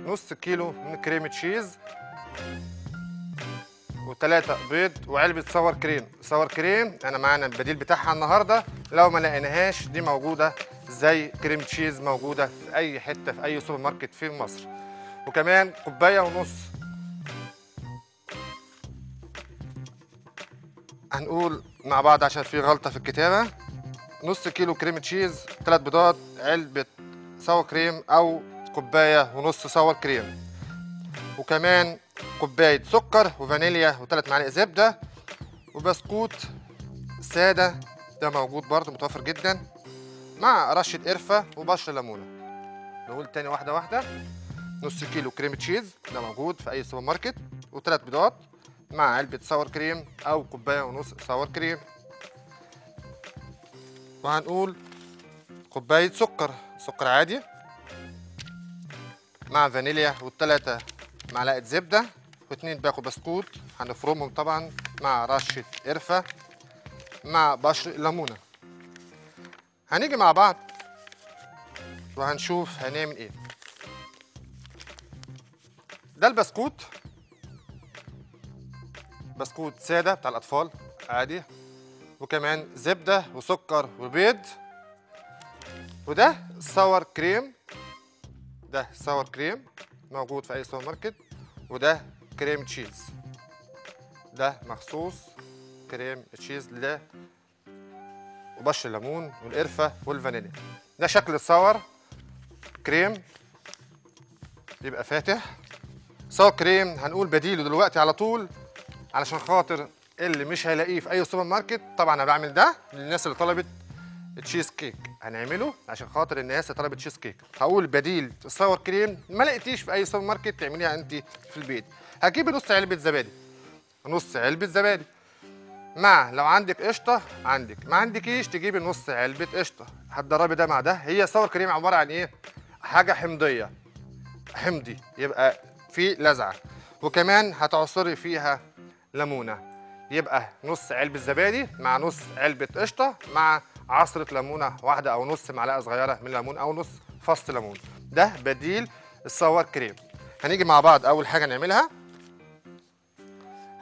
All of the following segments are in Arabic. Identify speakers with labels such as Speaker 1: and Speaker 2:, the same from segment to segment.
Speaker 1: نص كيلو من كريمة تشيز، وثلاثة بيض، وعلبة ساور كريم. ساور كريم انا معانا البديل بتاعها النهارده، لو ما لقيناهاش دي موجودة زي كريم تشيز، موجودة في أي حتة في أي سوبر ماركت في مصر. وكمان كوباية ونص، هنقول مع بعض عشان في غلطة في الكتابة. نص كيلو كريم تشيز، 3 بيضات، علبة ساور كريم أو كوباية ونص ساور كريم، وكمان كوباية سكر وفانيليا وثلاث معالق زبدة، وبسكوت سادة ده موجود برضه متوفر جدا، مع رشة قرفة وبشر ليمونة. نقول تاني واحدة واحدة. نص كيلو كريم تشيز ده موجود في أي سوبر ماركت، وثلاث بيضات مع علبة ساور كريم أو كوباية ونص ساور كريم، وهنقول كوباية سكر عادي مع فانيليا، والتلاتة معلقة زبدة، واتنين باكو بسكوت هنفرمهم طبعا مع رشة قرفة مع بشر ليمونة. هنيجي مع بعض وهنشوف هنعمل ايه. ده البسكوت، بسكوت سادة بتاع الأطفال عادي، وكمان زبدة وسكر وبيض. وده ساور كريم، ده ساور كريم موجود في أي سوبر ماركت، وده كريم تشيز، ده مخصوص كريم تشيز وبشر الليمون والقرفة والفانيليا. ده شكل الساور كريم، بيبقى فاتح. ساور كريم هنقول بديله دلوقتي على طول، علشان خاطر اللي مش هيلاقيه في اي سوبر ماركت. طبعا انا بعمل ده للناس اللي طلبت تشيز كيك، هنعمله عشان خاطر الناس اللي طلبت تشيز كيك. هقول بديل الساور كريم ما لقيتيش في اي سوبر ماركت تعمليها انت في البيت، هتجيبي نص علبه زبادي، نص علبه زبادي، مع لو عندك قشطه عندك، ما عندكيش تجيبي نص علبه قشطه. هتدربي ده مع ده. هي ساور كريم عباره عن ايه؟ حاجه حمضيه، حمضي يبقى في لذعه، وكمان هتعصري فيها ليمونه، يبقى نص علبه زبادي مع نص علبه قشطه مع عصره ليمونه واحده او نص معلقه صغيره من ليمون او نص فص ليمون. ده بديل الساور كريم. هنيجي مع بعض اول حاجه نعملها،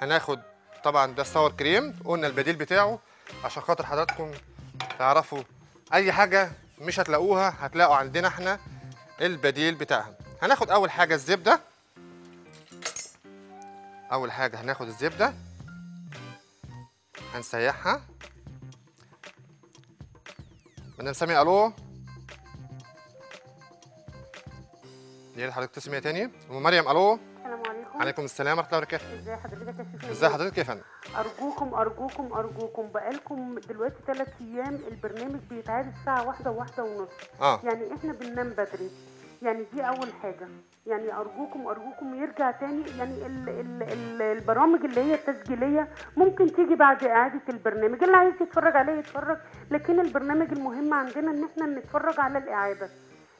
Speaker 1: هناخد طبعا ده الساور كريم قلنا البديل بتاعه عشان خاطر حضراتكم تعرفوا اي حاجه مش هتلاقوها هتلاقوا عندنا احنا البديل بتاعها. هناخد اول حاجه الزبده، اول حاجه هناخد الزبده هنسيحها. مدام سامية الو، ليه حضرتك تسمية تاني؟ ام مريم الو.
Speaker 2: السلام عليكم.
Speaker 1: عليكم السلام ورحمه الله وبركاته.
Speaker 2: ازي حضرتك يا شيخ
Speaker 1: ازي
Speaker 2: نبيل؟
Speaker 1: حضرتك يا فندم؟
Speaker 2: ارجوكم ارجوكم ارجوكم، بقالكم دلوقتي 3 ايام البرنامج بيتعاد الساعه 1 و1 ونص.
Speaker 1: اه
Speaker 2: يعني احنا بننام بدري، يعني دي اول حاجه. يعني ارجوكم ارجوكم يرجع تاني. يعني ال البرامج اللي هي التسجيليه ممكن تيجي بعد اعاده البرنامج، اللي عايز يتفرج عليه يتفرج، لكن البرنامج المهم عندنا ان احنا نتفرج على الاعاده.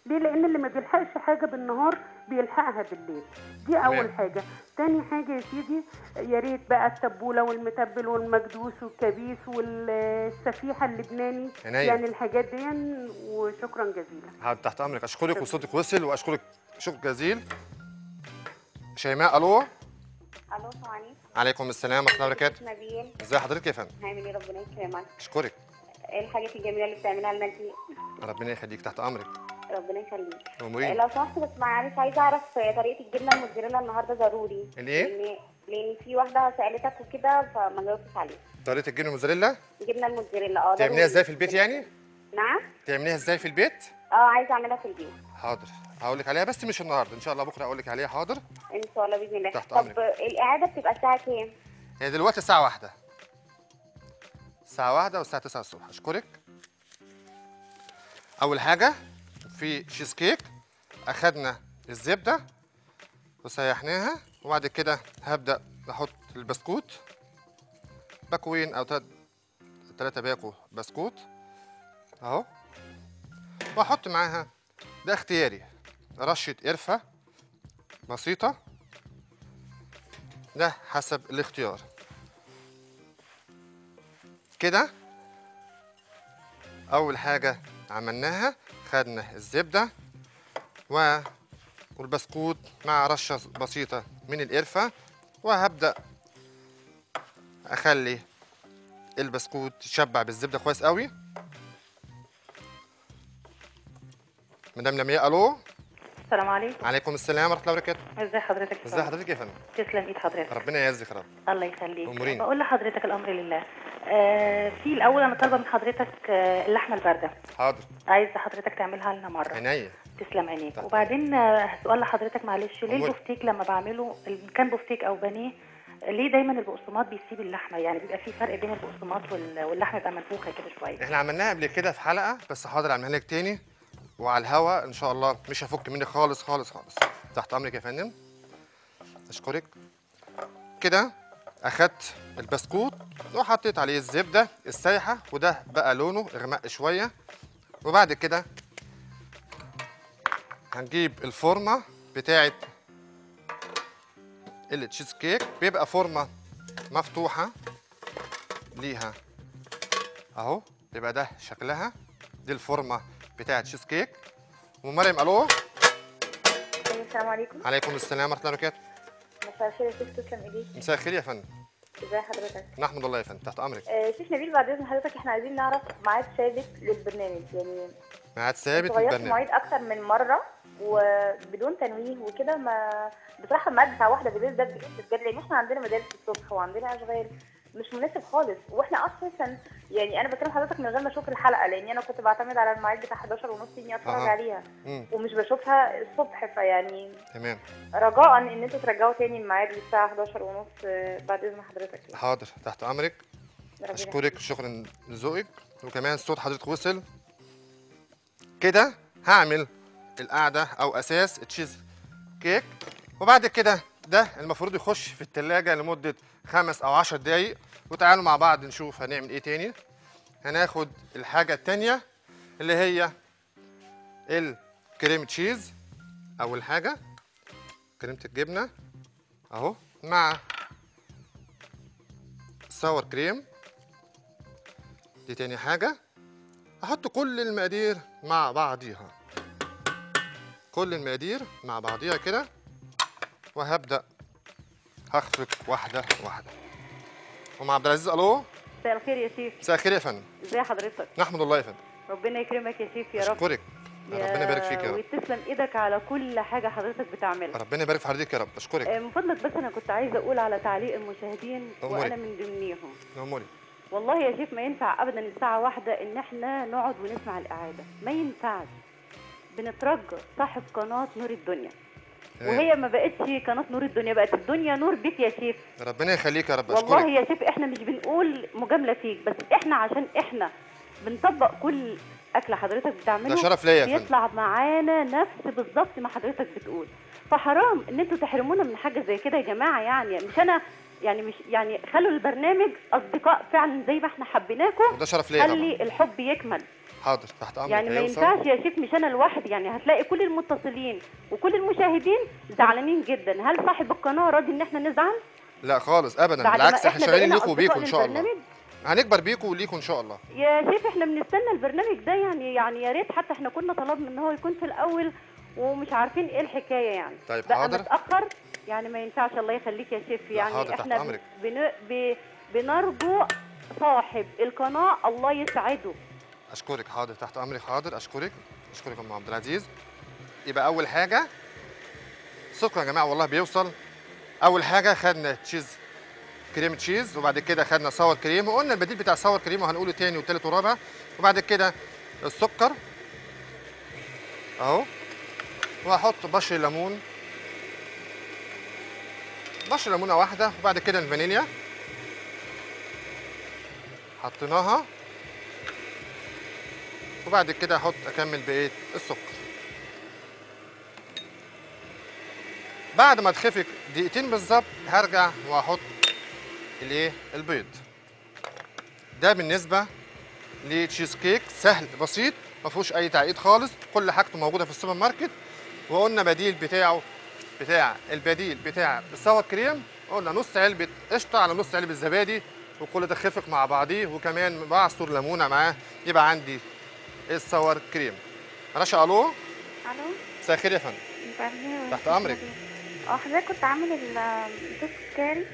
Speaker 2: ليه؟ لان اللي ما بيلحقش حاجه بالنهار بيلحقها بالليل. دي
Speaker 1: تمام.
Speaker 2: اول حاجه. تاني حاجه يا سيدي، يا ريت بقى التبوله والمتبل والمكدوس والكبيس والسفيحه اللبناني،
Speaker 1: عينيا.
Speaker 2: يعني الحاجات دي. وشكرا جزيلا.
Speaker 1: حاضر تحت امرك، اشكرك
Speaker 2: شكرا.
Speaker 1: وصوتك وصل واشكرك شكر جزيل. شيماء الو.
Speaker 3: الو، السلام عليكم.
Speaker 1: عليكم السلام ورحمه الله وبركاته.
Speaker 3: نبيل،
Speaker 1: ازي حضرتك يا فندم؟
Speaker 3: هعمل ايه؟ ربنا يكرمك.
Speaker 1: اشكرك.
Speaker 3: ايه الحاجات الجميله اللي بتعملها لنا دي؟
Speaker 1: ربنا يخليك، تحت امرك.
Speaker 3: ربنا يخليك.
Speaker 1: امورين.
Speaker 3: لو سمحت بس معلش عايزه اعرف طريقه الجبنه الموتزاريلا النهارده ضروري.
Speaker 1: الايه؟
Speaker 3: لان في واحده سالتك وكده فما جاوبتش عليها.
Speaker 1: طريقه الجبنه الموزاريلا
Speaker 3: الجبنه الموتزاريلا
Speaker 1: تعمليها
Speaker 3: ضروري.
Speaker 1: ازاي في البيت يعني؟
Speaker 3: نعم.
Speaker 1: تعمليها ازاي في البيت؟
Speaker 3: عايزه اعملها في البيت.
Speaker 1: حاضر هقول لك عليها، بس مش النهارده، ان شاء الله بكره هقول لك عليها. حاضر
Speaker 3: ان شاء الله باذن الله.
Speaker 1: تحت
Speaker 3: طب
Speaker 1: امرك.
Speaker 3: الاعاده بتبقى الساعه كام؟
Speaker 1: هي دلوقتي الساعه 1، الساعه 1 والساعه 9 الصبح. اشكرك. اول حاجه في تشيز كيك، اخدنا الزبده وسيحناها، وبعد كده هبدا احط البسكوت، باكوين او 3 باكو بسكوت اهو، واحط معاها ده اختياري رشه قرفه بسيطه، ده حسب الاختيار. كده اول حاجه عملناها، خدنا الزبده والبسكوت مع رشه بسيطه من القرفه، وهبدا اخلي البسكوت يتشبع بالزبده كويس قوي. مدام لمياء، الو.
Speaker 4: السلام عليكم.
Speaker 1: عليكم السلام ورحمه الله وبركاته.
Speaker 4: ازي حضرتك يا
Speaker 1: ازي
Speaker 4: فندم؟
Speaker 1: حضرتك يا فندم؟
Speaker 4: تسلم ايد حضرتك.
Speaker 1: ربنا يعزك يا رب.
Speaker 4: الله يخليك.
Speaker 1: أمورين.
Speaker 4: بقول لحضرتك الامر لله. في الاول انا طالبه من حضرتك اللحمه البارده.
Speaker 1: حاضر.
Speaker 4: عايزه حضرتك تعملها لنا مره.
Speaker 1: عينيا.
Speaker 4: تسلم عينيك.
Speaker 1: تحت.
Speaker 4: وبعدين سؤال لحضرتك معلش، ليه
Speaker 1: أموري.
Speaker 4: البفتيك لما بعمله إن كان بفتيك او بانيه ليه دايما البقسماط بيسيب اللحمه؟ يعني بيبقى في فرق بين البقسماط واللحمه بيبقى منفوخه كده شويه.
Speaker 1: احنا عملناها قبل كده في حلقه، بس حاضر اعملها لك تاني وعلى الهوا ان شاء الله، مش هفك منك خالص خالص خالص. تحت امرك يا فندم. اشكرك. كده اخدت البسكوت وحطيت عليه الزبده السايحه، وده بقى لونه اغمق شويه. وبعد كده هنجيب الفورمه بتاعه التشيز كيك، بيبقى فورمه مفتوحه ليها اهو، يبقى ده شكلها، دي الفورمه بتاعه تشيز كيك. ومريم، الو.
Speaker 3: السلام عليكم.
Speaker 1: عليكم السلام ورحمه الله وبركاته.
Speaker 3: مساء الخير يا شيخ، تسلم ايديك.
Speaker 1: مساء الخير يا فندم.
Speaker 3: ازي حضرتك؟
Speaker 1: نحمد الله يا فندم، تحت امرك.
Speaker 3: شيخ نبيل، بعد اذن حضرتك احنا عايزين نعرف ميعاد ثابت للبرنامج، يعني
Speaker 1: ميعاد ثابت
Speaker 3: غيرت
Speaker 1: للبرنامج.
Speaker 3: مواعيد اكتر من مره وبدون تنويه وكده، ما بصراحه الميعاد بتاع واحده بالليل ده بجد، لان احنا عندنا مدارس الصبح وعندنا اشغال، مش مناسب خالص. واحنا اساسا يعني انا بكلم حضرتك من غير ما اشوف الحلقه، لان انا كنت بعتمد على الميعاد بتاع 11 ونص اني اتفرج عليها ومش بشوفها الصبح، فيعني
Speaker 1: تمام.
Speaker 3: رجاء ان انتوا ترجعوا تاني الميعاد للساعه 11 ونص بعد اذن حضرتك.
Speaker 1: حاضر، تحت امرك.
Speaker 3: ربنا
Speaker 1: اشكرك، شكرا لذوقك. وكمان صوت حضرتك وصل. كده هعمل القعده او اساس التشيز كيك، وبعد كده ده المفروض يخش في التلاجة لمده 5 أو 10 دقايق. وتعالوا مع بعض نشوف هنعمل ايه تاني. هناخد الحاجه التانيه اللي هي الكريم تشيز. اول حاجه كريمه الجبنه اهو مع ساور كريم. دي تاني حاجه. احط كل المقادير مع بعضيها، كل المقادير مع بعضيها كده، وهبدا هخفق واحده واحده. ام عبد العزيز، الو.
Speaker 4: مساء الخير يا شيف.
Speaker 1: مساء الخير يا فندم.
Speaker 4: ازي حضرتك؟
Speaker 1: نحمد الله يا فندم.
Speaker 4: ربنا يكرمك يا شيف يا رب.
Speaker 1: اشكرك. ربنا يبارك فيك يا رب.
Speaker 4: وتسلم ايدك على كل حاجه حضرتك بتعملها.
Speaker 1: ربنا يبارك في حضرتك يا رب. اشكرك.
Speaker 4: من فضلك بس انا كنت عايزه اقول على تعليق المشاهدين
Speaker 1: أموري.
Speaker 4: وانا من ضمنيهم.
Speaker 1: اموري.
Speaker 4: والله يا شيف ما ينفع ابدا الساعه واحدة ان احنا نقعد ونسمع الاعاده، ما ينفعش. بنترجى صاحب قناه نور الدنيا، وهي ما بقتش قناه نور الدنيا، بقت الدنيا نور بيك يا شيف.
Speaker 1: ربنا يخليك يا رب. اشكرك.
Speaker 4: والله يا شيف احنا مش بنقول مجامله فيك، بس احنا عشان احنا بنطبق كل اكل حضرتك بتعمله،
Speaker 1: ده شرف ليا يا فندم.
Speaker 4: بيطلع معانا نفس بالظبط ما حضرتك بتقول. فحرام ان انتوا تحرمونا من حاجه زي كده يا جماعه. يعني مش انا يعني مش يعني خلوا البرنامج اصدقاء فعلا زي ما احنا حبيناكم،
Speaker 1: وده شرف ليا طبعا.
Speaker 4: خلي الحب يكمل.
Speaker 1: حاضر، تحت امرك.
Speaker 4: يعني ما
Speaker 1: هيوصل.
Speaker 4: ينفعش يا شيف مش انا لوحدي، يعني هتلاقي كل المتصلين وكل المشاهدين زعلانين جدا. هل صاحب القناه راضي ان احنا نزعل؟
Speaker 1: لا خالص ابدا،
Speaker 4: بعد ما
Speaker 1: بالعكس احنا شغالين
Speaker 4: بقينا
Speaker 1: ليكم وبيكم ان
Speaker 4: أصدقاء
Speaker 1: شاء الله.
Speaker 4: للبرنامج؟
Speaker 1: هنكبر بيكم وليكم ان شاء الله.
Speaker 4: يا شيف احنا بنستنى البرنامج ده، يعني يا ريت حتى احنا كنا طلبنا ان هو يكون في الاول ومش عارفين ايه الحكايه يعني.
Speaker 1: طيب
Speaker 4: بقى
Speaker 1: حاضر.
Speaker 4: متاخر يعني ما ينفعش. الله يخليك يا شيف.
Speaker 1: لا
Speaker 4: يعني
Speaker 1: حاضر، تحت
Speaker 4: احنا
Speaker 1: أمرك.
Speaker 4: بنرجو صاحب القناه الله يسعده.
Speaker 1: اشكرك. حاضر، تحت امرك. حاضر، اشكرك. اشكرك يا ام عبد العزيز. يبقى اول حاجه سكر يا جماعه، والله بيوصل. اول حاجه خدنا تشيز كريم تشيز، وبعد كده خدنا ساور كريم، وقلنا البديل بتاع الساور كريم وهنقوله تاني وتالت ورابع. وبعد كده السكر اهو، وهحط بشر ليمون، بشر ليمونه واحده. وبعد كده الفانيليا حطيناها، وبعد كده اكمل بقيه السكر. بعد ما تخفق دقيقتين بالظبط هرجع واحط البيض. ده بالنسبه لتشيز كيك سهل بسيط، ما فيهوش اي تعقيد خالص، كل حاجته موجوده في السوبر ماركت. وقلنا بديل البديل بتاع الساور كريم، قلنا نص علبه قشطه على نص علبه زبادي، وكل ده خفق مع بعضيه، وكمان بعصر ليمونه معاه، يبقى عندي الساور كريم. رشا، الو.
Speaker 5: الو.
Speaker 1: مساء الخير يا فندم.
Speaker 5: اسألني
Speaker 1: تحت امرك.
Speaker 5: حضرتك كنت عامل الصوص الكاري،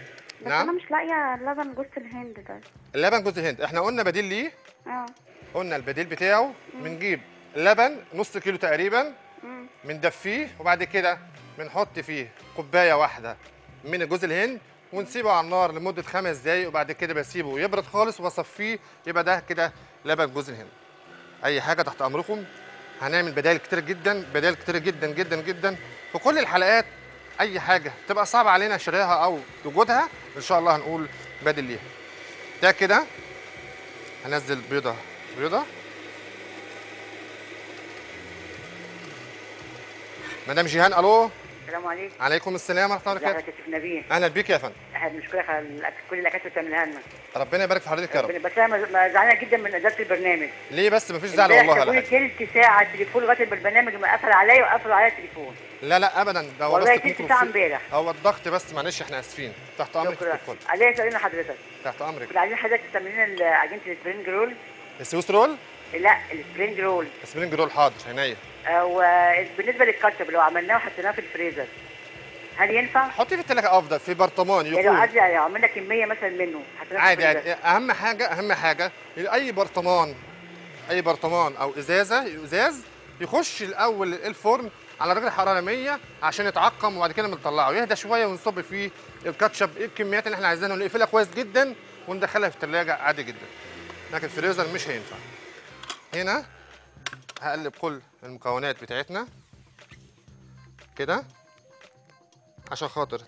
Speaker 5: بس
Speaker 1: نعم.
Speaker 5: انا مش لاقيه لبن جوز الهند ده.
Speaker 1: اللبن جوز الهند احنا قلنا بديل ليه،
Speaker 5: اه.
Speaker 1: قلنا البديل بتاعه بنجيب لبن نص كيلو تقريبا،
Speaker 5: مم.
Speaker 1: بندفيه وبعد كده بنحط فيه كوبايه واحده من جوز الهند ونسيبه على النار لمده 5 دقايق وبعد كده بسيبه يبرد خالص وبصفيه، يبقى ده كده لبن جوز الهند. اي حاجه تحت امركم، هنعمل بدائل كتير جدا، بدائل كتير جدا جدا جدا في كل الحلقات. اي حاجه تبقى صعبه علينا شرائها او وجودها ان شاء الله هنقول بديل ليها. ده كده هنزل بيضه بيضه. مدام جيهان الو.
Speaker 6: السلام عليكم.
Speaker 1: عليكم السلام ورحمه الله وبركاته.
Speaker 6: ازيك يا شيخ نبيل؟
Speaker 1: اهلا بيك يا فندم.
Speaker 6: احنا بنشكرك على كل الاكلات اللي بتعملها لنا.
Speaker 1: ربنا يبارك في حضرتك يا رب.
Speaker 6: بس انا زعلانه جدا من اداره البرنامج.
Speaker 1: ليه بس؟ مفيش زعل والله ولا
Speaker 6: حاجه.
Speaker 1: حاجه.
Speaker 6: تلت ساعه على التليفون لغايه البرنامج ما قفل عليا وقفلوا عليا التليفون.
Speaker 1: لا لا ابدا، ده هو
Speaker 6: والله
Speaker 1: بس
Speaker 6: تلت ساعه امبارح.
Speaker 1: هو الضغط بس، معلش احنا اسفين. تحت امرك
Speaker 6: شكرا.
Speaker 1: الكل.
Speaker 6: عليا سؤالين لحضرتك.
Speaker 1: تحت امرك.
Speaker 6: كنا عايزين حضرتك تعمل لنا عجينه السبرينج رول.
Speaker 1: السويس رول؟
Speaker 6: لا السبرينج رول.
Speaker 1: السبرينج رول حاضر عينيا.
Speaker 6: وبالنسبه للكاتشب لو عملناه وحطيناه في الفريزر هل ينفع؟
Speaker 1: حطيه في التلاجة افضل، في برطمان يكون.
Speaker 6: يعني لو عايز عملنا كميه مثلا منه
Speaker 1: عادي عادي. اهم حاجه اي برطمان او ازاز يخش الاول الفرن على درجه حراره 100 عشان يتعقم وبعد كده بنطلعه يهدى شويه ونصب فيه الكاتشب الكميات اللي احنا عايزينها ونقفلها كويس جدا وندخلها في الثلاجه عادي جدا. لكن الفريزر مش هينفع. هنا هقلب كل المكونات بتاعتنا كده عشان خاطر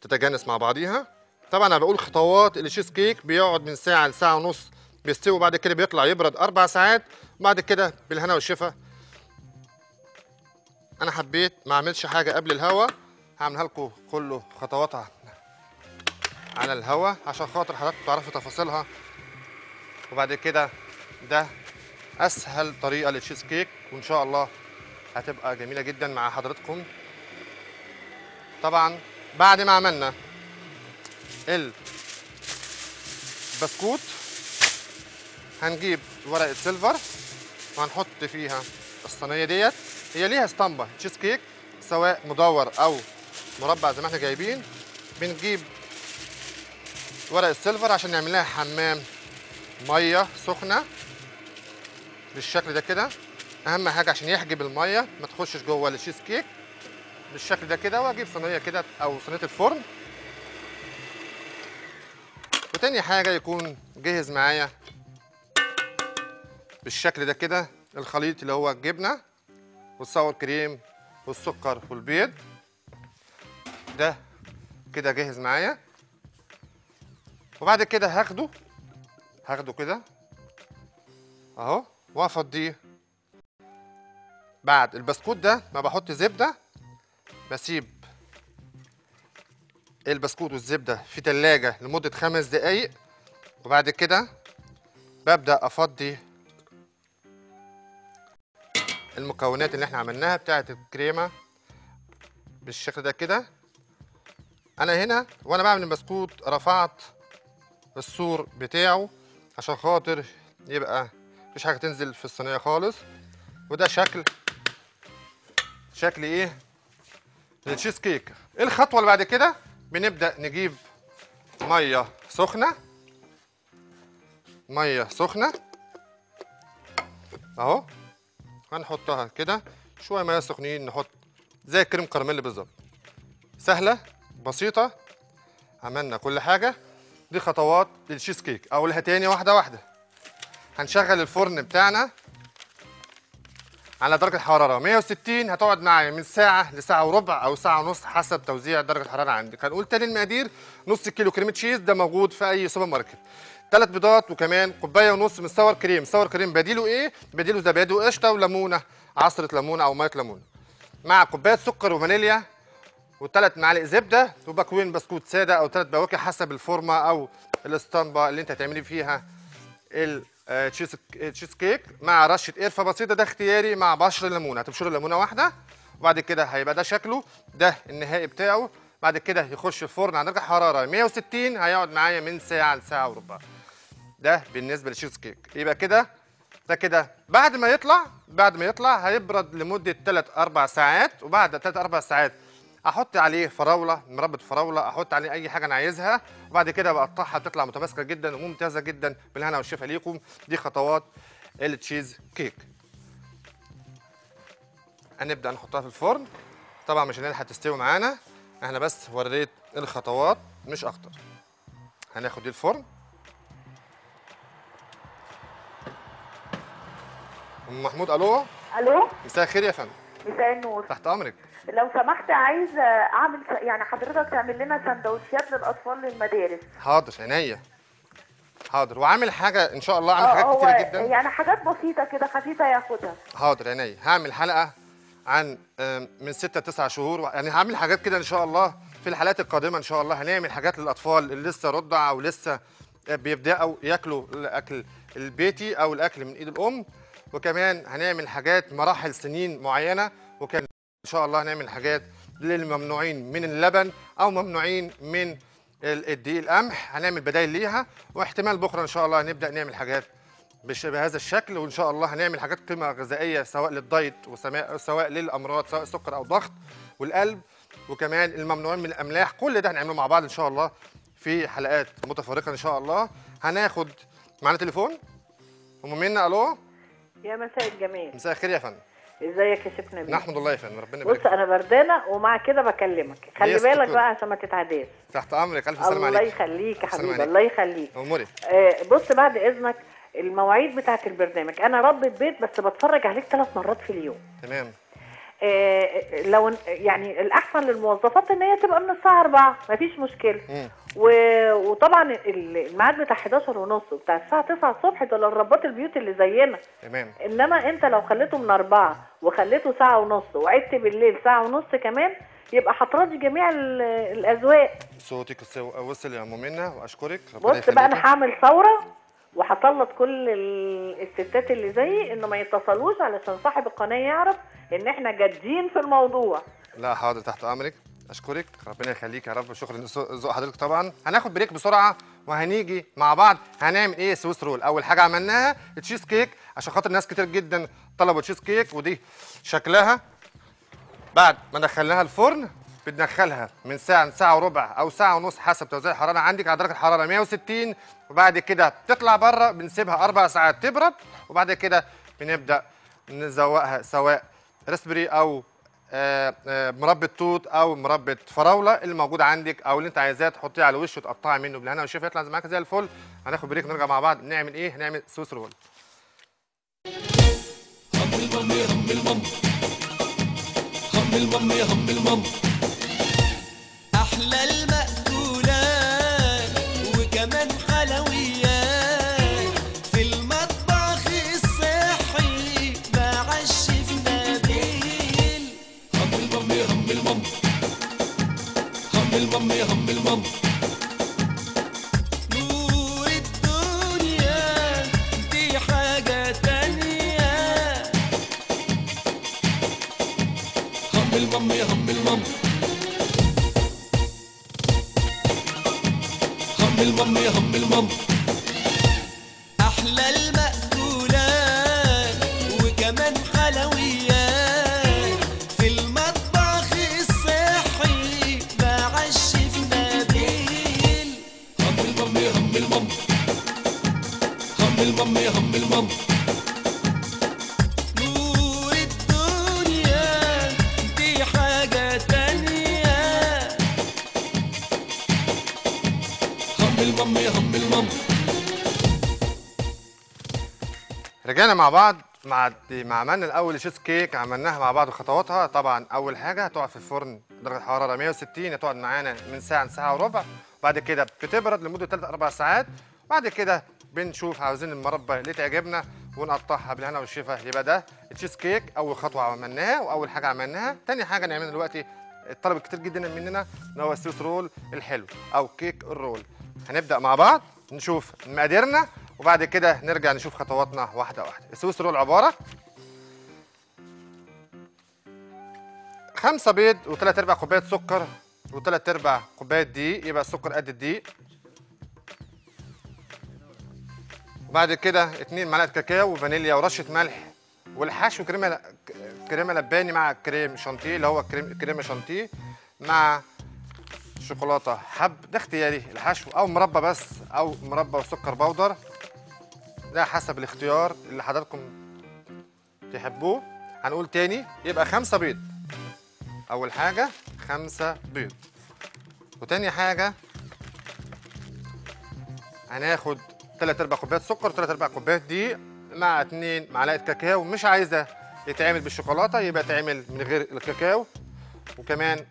Speaker 1: تتجانس مع بعضيها. طبعا انا بقول خطوات التشيز كيك بيقعد من ساعه لساعه ونص بيستوي، وبعد كده بيطلع يبرد 4 ساعات، وبعد كده بالهنا والشفا. انا حبيت ما اعملش حاجه قبل الهوا، هعملها لكم كله خطواتها على الهوا عشان خاطر حضراتكم تعرفوا تفاصيلها. وبعد كده ده اسهل طريقه للتشيز كيك وان شاء الله هتبقى جميله جدا مع حضراتكم. طبعا بعد ما عملنا البسكوت هنجيب ورقه سيلفر وهنحط فيها الصينيه ديت. هي ليها اسطمبه تشيز كيك سواء مدور او مربع زي ما احنا جايبين. بنجيب ورق السيلفر عشان نعمل لها حمام ميه سخنه بالشكل ده كده. اهم حاجه عشان يحجب الميه ما تخشش جوه التشيز كيك بالشكل ده كده. واجيب صينيه كده او صينيه الفرن. وتاني حاجه يكون جاهز معايا بالشكل ده كده الخليط اللي هو الجبنه والساور كريم والسكر والبيض. ده كده جاهز معايا. وبعد كده هاخده كده اهو وافضيه. بعد البسكوت ده ما بحط زبده، بسيب البسكوت والزبده في تلاجة لمده 5 دقايق، وبعد كده ببدا افضي المكونات اللي احنا عملناها بتاعه الكريمه بالشكل ده كده. انا هنا وانا بعمل البسكوت رفعت السور بتاعه عشان خاطر يبقى مفيش حاجه تنزل في الصينيه خالص. وده شكل ايه للتشيز كيك. الخطوه اللي بعد كده بنبدا نجيب ميه سخنه اهو هنحطها كده شويه ميه سخنين، نحط زي الكريم كراميل بالظبط. سهله بسيطه، عملنا كل حاجه. دي خطوات للتشيز كيك. اقولها تاني واحده واحده. هنشغل الفرن بتاعنا على درجه حراره 160، هتقعد معايا من ساعه لساعه وربع او ساعه ونص حسب توزيع درجه الحراره عندك. هنقول تاني المقادير: نص كيلو كريمه تشيز، ده موجود في اي سوبر ماركت. 3 بيضات، وكمان كوبايه ونص من ساور كريم. ساور كريم بديله ايه؟ بديله زبادي وقشطه وليمونه، عصره ليمونه او ميه ليمونه، مع كوبايه سكر وفانيليا و3 معالق زبده، وبكوين بسكوت ساده او 3 بواكي حسب الفورمه او الاسطمبه اللي انت هتعملي فيها التشيز كيك، مع رشه قرفه بسيطه ده اختياري، مع بشر الليمونه. هتبشري الليمونه واحده وبعد كده هيبقى ده شكله، ده النهائي بتاعه. بعد كده يخش الفرن على درجه حراره 160، هيقعد معايا من ساعه لساعه وربع. ده بالنسبه للتشيز كيك. يبقى كده ده كده بعد ما يطلع هيبرد لمده 3-4 ساعات، وبعد 3-4 ساعات احط عليه فراوله، مربى فراوله، احط عليه اي حاجه انا عايزها، وبعد كده بقطعها بتطلع متماسكه جدا وممتازه جدا. بالهنا والشفا ليكم. دي خطوات التشيز كيك. هنبدا نحطها في الفرن. طبعا مش هنلحق تستوي معانا، احنا بس وريت الخطوات مش اكتر. هناخد دي الفرن. ام محمود، الو.
Speaker 7: الو،
Speaker 1: مساء الخير يا فندم.
Speaker 7: مساء النور.
Speaker 1: تحت امرك.
Speaker 7: لو سمحت عايز اعمل يعني حضرتك تعمل لنا سندوتشات للاطفال للمدارس.
Speaker 1: حاضر عينيا. حاضر، وعامل حاجه ان شاء الله، عامل حاجات كتير جدا
Speaker 7: يعني حاجات بسيطه كده خفيفه ياخدها.
Speaker 1: حاضر عينيا. هعمل حلقه عن من 6-9 شهور، يعني هعمل حاجات كده ان شاء الله في الحلقات القادمه. ان شاء الله هنعمل حاجات للاطفال اللي لسه رضع او لسه بيبداوا ياكلوا الاكل البيتي او الاكل من ايد الام، وكمان هنعمل حاجات مراحل سنين معينه، وكان ان شاء الله هنعمل حاجات للممنوعين من اللبن او ممنوعين من الدقيق القمح، هنعمل بدايل ليها. واحتمال بكره ان شاء الله نبدا نعمل حاجات بهذا الشكل، وان شاء الله هنعمل حاجات قيمه غذائيه سواء للدايت وسواء للامراض، سواء السكر او الضغط والقلب، وكمان الممنوعين من الاملاح. كل ده هنعمله مع بعض ان شاء الله في حلقات متفرقه ان شاء الله. هناخد معانا تليفون. ام منى، الو.
Speaker 8: يا مساء الجمال.
Speaker 1: مساء الخير يا فندم.
Speaker 8: ازيك يا شيخ نبيل؟
Speaker 1: نحمد الله يا فندم، ربنا يبارك.
Speaker 8: بص انا بردانه ومع كده بكلمك، خلي بالك بقى عشان ما تتعداش.
Speaker 1: تحت امرك، الف سلامه عليك.
Speaker 8: الله يخليك يا حبيبي، الله يخليك.
Speaker 1: اموري.
Speaker 8: بص بعد اذنك، المواعيد بتاعه البرنامج، انا ربة بيت بس بتفرج عليك 3 مرات في اليوم.
Speaker 1: تمام.
Speaker 8: لو يعني الاحسن للموظفات ان هي تبقى من الساعه 4 مفيش مشكله. وطبعا الميعاد بتاع 11:30 وبتاع الساعه 9 الصبح ده للربات البيوت اللي زينا.
Speaker 1: تمام.
Speaker 8: انما انت لو خليته من 4 وخليته ساعه ونص وعدت بالليل ساعه ونص كمان، يبقى هتراضي جميع الاذواق.
Speaker 1: صوتك وصل يا ام منى واشكرك.
Speaker 8: بص بقى انا هعمل ثوره وهسلط كل الستات اللي زيي انه ما يتصلوش علشان صاحب القناه يعرف ان احنا جادين في الموضوع.
Speaker 1: لا حاضر، تحت امرك. اشكرك، ربنا يخليك يا رب. شكرا لذوق حضرتك. طبعا هناخد بريك بسرعه وهنيجي مع بعض هنعمل ايه سويس رول. اول حاجه عملناها تشيز كيك، عشان خاطر ناس كتير جدا طلبوا تشيز كيك، ودي شكلها بعد ما دخلناها الفرن بندخلها من ساعه لساعه وربع او ساعه ونص حسب توزيع الحراره عندك على درجه الحراره 160، وبعد كده بتطلع بره بنسيبها 4 ساعات تبرد، وبعد كده بنبدا نزوقها سواء راسبري او مربى توت او مربى فراوله اللي موجود عندك او اللي انت عايزاه تحطيه على الوش وتقطعي منه بالهنا والشفا يطلع معاك زي الفل. هناخد بريك ونرجع مع بعض نعمل ايه؟ هنعمل سويس رول.
Speaker 9: هم المام يا هم المام، هم المام يا هم المام، احلى المأكولات وكمان حلويات في المطبخ الصحي مع الشيف نبيل. هم المام يا هم المام، هم المام يا هم المام، نور الدنيا دي حاجة تانية. هم المام يا هم المام، هم المام يا هم المام، احلى المأكولات وكمان حلويات في المطبخ الصحي مع الشيف نبيل. هم المام يا هم المام، هم المام يا هم المام، نور الدنيا دي حاجة تانية. هم المام يا هم المام.
Speaker 1: رجعنا مع بعض مع عملنا الاول تشيز كيك، عملناها مع بعض وخطواتها. طبعا اول حاجه هتقعد في الفرن درجه حراره 160، هتقعد معانا من ساعه لساعه وربع، بعد كده بتبرد لمده 3-4 ساعات، بعد كده بنشوف عاوزين المربى اللي تعجبنا ونقطعها بالهنا والشفا. يبقى ده التشيز كيك اول خطوه عملناها واول حاجه عملناها. تاني حاجه نعملها دلوقتي الطلب كتير جدا مننا اللي هو السويس رول الحلو او كيك الرول. هنبدا مع بعض نشوف مقاديرنا وبعد كده نرجع نشوف خطواتنا واحده واحده. السويس رول عباره 5 بيض و3/4 كوبايه سكر و3/4 كوبايه دقيق، يبقى السكر قد الدقيق، بعد كده 2 معلقه كاكاو وفانيليا ورشه ملح والحشو كريمه لباني مع كريم شانتيه اللي هو كريمه شانتيه مع شوكولاته حب. ده اختياري الحشو، او مربى بس او مربى وسكر بودر، ده حسب الاختيار اللي حضراتكم تحبوه. هنقول تاني يبقى 5 بيض. اول حاجه 5 بيض، وتاني حاجه هناخد 3/4 كوبايه سكر و3/4 كوبايه دقيق مع 2 معلقه كاكاو. مش عايزه يتعمل بالشوكولاته يبقى يتعمل من غير الكاكاو، وكمان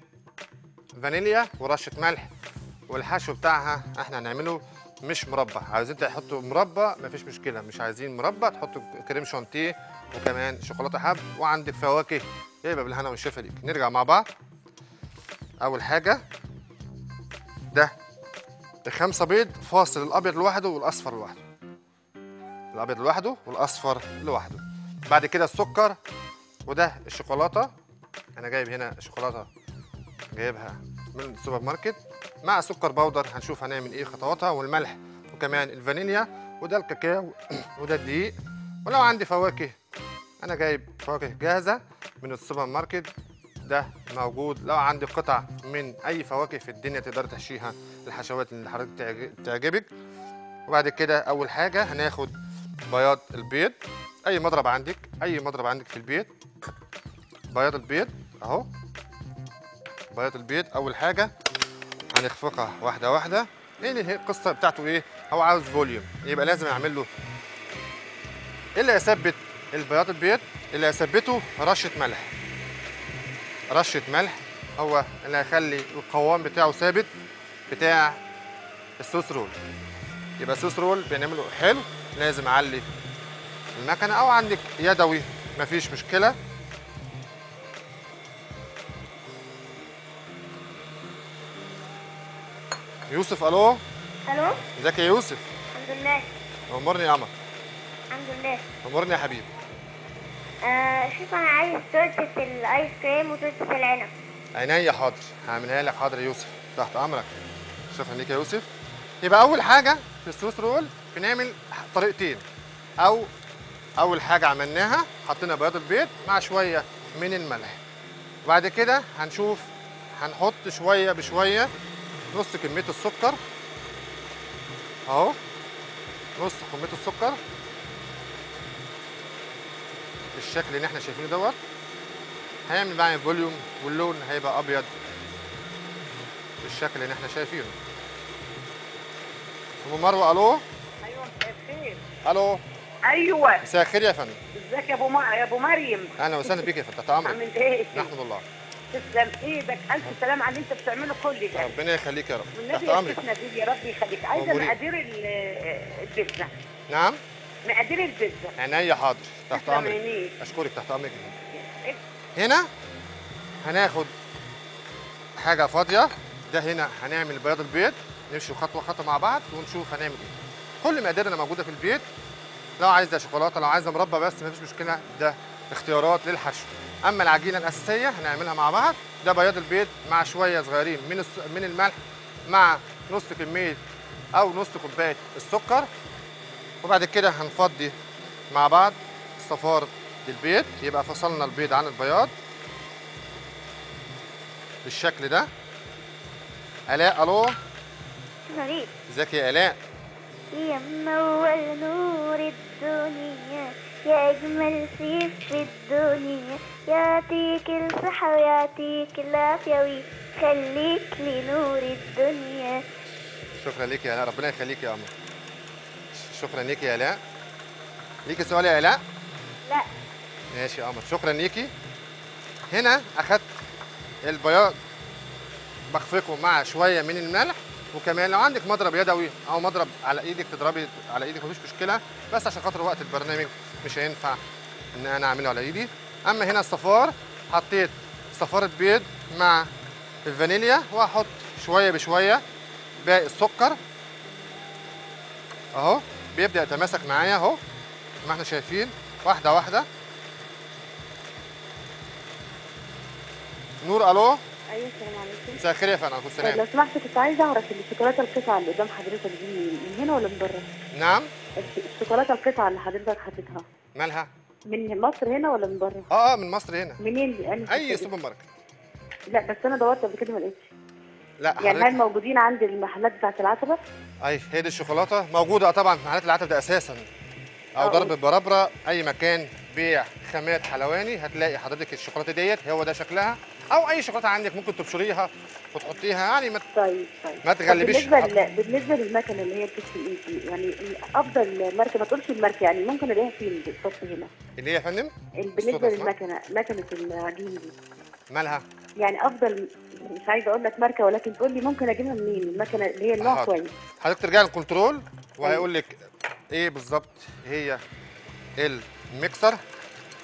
Speaker 1: فانيليا ورشه ملح. والحشو بتاعها احنا هنعمله مش مربى، عايزين تحطوا مربى مفيش مشكله، مش عايزين مربى تحطوا كريم شانتيه وكمان شوكولاته حب، وعندك فواكه يبقى بالهنا والشفا ليك. نرجع مع بعض. اول حاجه ده 5 بيض، فاصل الابيض لوحده والاصفر لوحده، الابيض لوحده والاصفر لوحده. بعد كده السكر، وده الشوكولاته، انا جايب هنا شوكولاته جايبها من السوبر ماركت مع سكر بودر. هنشوف هنعمل ايه خطواتها، والملح وكمان الفانيليا، وده الكاكاو وده الدقيق. ولو عندي فواكه انا جايب فواكه جاهزه من السوبر ماركت، ده موجود. لو عندي قطع من اي فواكه في الدنيا تقدر تحشيها الحشوات اللي حضرتك تعجبك. وبعد كده اول حاجه هناخد بياض البيض، اي مضرب عندك في البيت، بياض البيض اهو. بياض البيض اول حاجه هنخفقها واحده واحده. ايه القصه بتاعته ايه؟ هو عاوز فوليوم، يبقى لازم اعمل له ايه اللي يثبت البياض البيض؟ اللي يثبته رشه ملح. رشه ملح هو اللي هيخلي القوام بتاعه ثابت بتاع السوس رول. يبقى السوس رول بنعمله حلو، لازم اعلي المكنه او عندك يدوي مفيش مشكله. يوسف الو.
Speaker 10: الو،
Speaker 1: ازيك يا يوسف؟
Speaker 10: الحمد لله.
Speaker 1: امرني يا قمر.
Speaker 10: الحمد لله.
Speaker 1: امرني يا حبيبي.
Speaker 10: شوف انا عايز تورته الايس كريم وتورته العنب.
Speaker 1: عينيا حاضر، هعملها لك حاضر يا يوسف، تحت امرك. شكرا ليك يا يوسف. يبقى اول حاجه في السويس رول بنعمل طريقتين. اول حاجه عملناها حطينا بياض البيض مع شويه من الملح، وبعد كده هنشوف هنحط شويه بشويه نص كميه السكر اهو، نص كميه السكر بالشكل اللي احنا شايفينه دوت. هيعمل معايا فوليوم واللون هيبقى ابيض بالشكل اللي احنا شايفينه. ام مروه الو.
Speaker 6: ايوه مساء الخير.
Speaker 1: الو.
Speaker 6: ايوه
Speaker 1: مساء الخير يا فندم.
Speaker 6: ازيك يا ابو مريم؟
Speaker 1: اهلا وسهلا بيك يا فندم، تحت امرك.
Speaker 6: عامل ايه؟
Speaker 1: نحمد الله.
Speaker 6: تسلم ايدك، الف سلام على اللي انت بتعمله كل ده.
Speaker 1: ربنا يخليك يا رب.
Speaker 6: والنبي
Speaker 1: تحت امرك.
Speaker 6: يا نبيل يا رب يخليك. عايزه مقادير البيتزا.
Speaker 1: نعم.
Speaker 6: مقادير البيتزا.
Speaker 1: عينيا حاضر، تحت امرك. اشكرك، تحت امرك. هنا هناخد حاجه فاضيه، ده هنا هنعمل بياض البيض، نمشي خطوه خطوه مع بعض ونشوف هنعمل ايه. كل مقاديرنا موجوده في البيت، لو عايزه شوكولاته لو عايزه مربى بس مفيش مشكله، ده اختيارات للحشو. اما العجينه الاساسيه هنعملها مع بعض، ده بياض البيض مع شويه صغيرين من الملح مع نص كميه او نص كوبايه السكر، وبعد كده هنفضي مع بعض صفار البيض. يبقى فصلنا البيض عن البياض بالشكل ده. الاء الو.
Speaker 10: غريب.
Speaker 1: ازيك يا الاء؟
Speaker 10: يا منور نور الدنيا، يا اجمل سيف في الدنيا، يعطيك الصحة ويعطيك العافية ويخليك لنور الدنيا.
Speaker 1: شكرا ليك يا الاء، ربنا يخليك يا قمر. شكرا ليك يا الاء. ليكي سؤال يا الاء؟
Speaker 10: لا.
Speaker 1: ماشي يا قمر، شكرا ليكي. هنا اخدت البياض بخفقه مع شويه من الملح، وكمان لو عندك مضرب يدوي او مضرب على ايدك تضربي على ايدك مفيش مشكله، بس عشان خاطر وقت البرنامج مش هينفع ان انا اعمله على ايدي. اما هنا الصفار، حطيت صفارة بيض مع الفانيليا، وهحط شويه بشويه باقي السكر اهو، بيبدا يتماسك معايا اهو ما احنا شايفين، واحده واحده. نور الو.
Speaker 11: ايوه السلام عليكم.
Speaker 1: مساء الخير يا فندم. السلام.
Speaker 11: لو سمحت كنت عايزه اعرف الشوكولاته القطعه اللي قدام حضرتك دي من هنا ولا من بره؟
Speaker 1: نعم.
Speaker 6: الشوكولاته القطعه اللي حضرتك حاططها
Speaker 1: مالها؟
Speaker 6: من مصر هنا ولا من بره؟
Speaker 1: من مصر هنا.
Speaker 6: منين دي؟
Speaker 1: اي سوبر ماركت.
Speaker 6: لا بس انا دورت قبل كده ما لقيتش.
Speaker 1: لا
Speaker 6: يعني هل موجودين عند المحلات بتاعت العتبه؟
Speaker 1: هي دي الشوكولاته موجوده طبعا في محلات العتبه ده اساسا، او ضرب البرابره، اي مكان بيع خامات حلواني هتلاقي حضرتك الشوكولاته ديت هو ده شكلها، او اي شوكولاته عندك ممكن تبشريها وتحطيها، يعني
Speaker 6: طيب
Speaker 1: ما تغلبيش.
Speaker 6: بالنسبه للمكنه اللي هي بتكتب دي، يعني افضل ماركه، ما تقولش الماركه، يعني ممكن الاقيها فين بالظبط هنا؟
Speaker 1: اللي هي يا فندم؟
Speaker 6: بالنسبه للمكنه، مكنه العجين دي
Speaker 1: مالها؟
Speaker 6: يعني افضل، مش عايزه اقول لك ماركه ولكن تقول لي ممكن اجيبها منين المكنه اللي هي النوع كويس.
Speaker 1: حضرتك ترجعي للكنترول وهيقول لك ايه بالظبط هي الميكسر.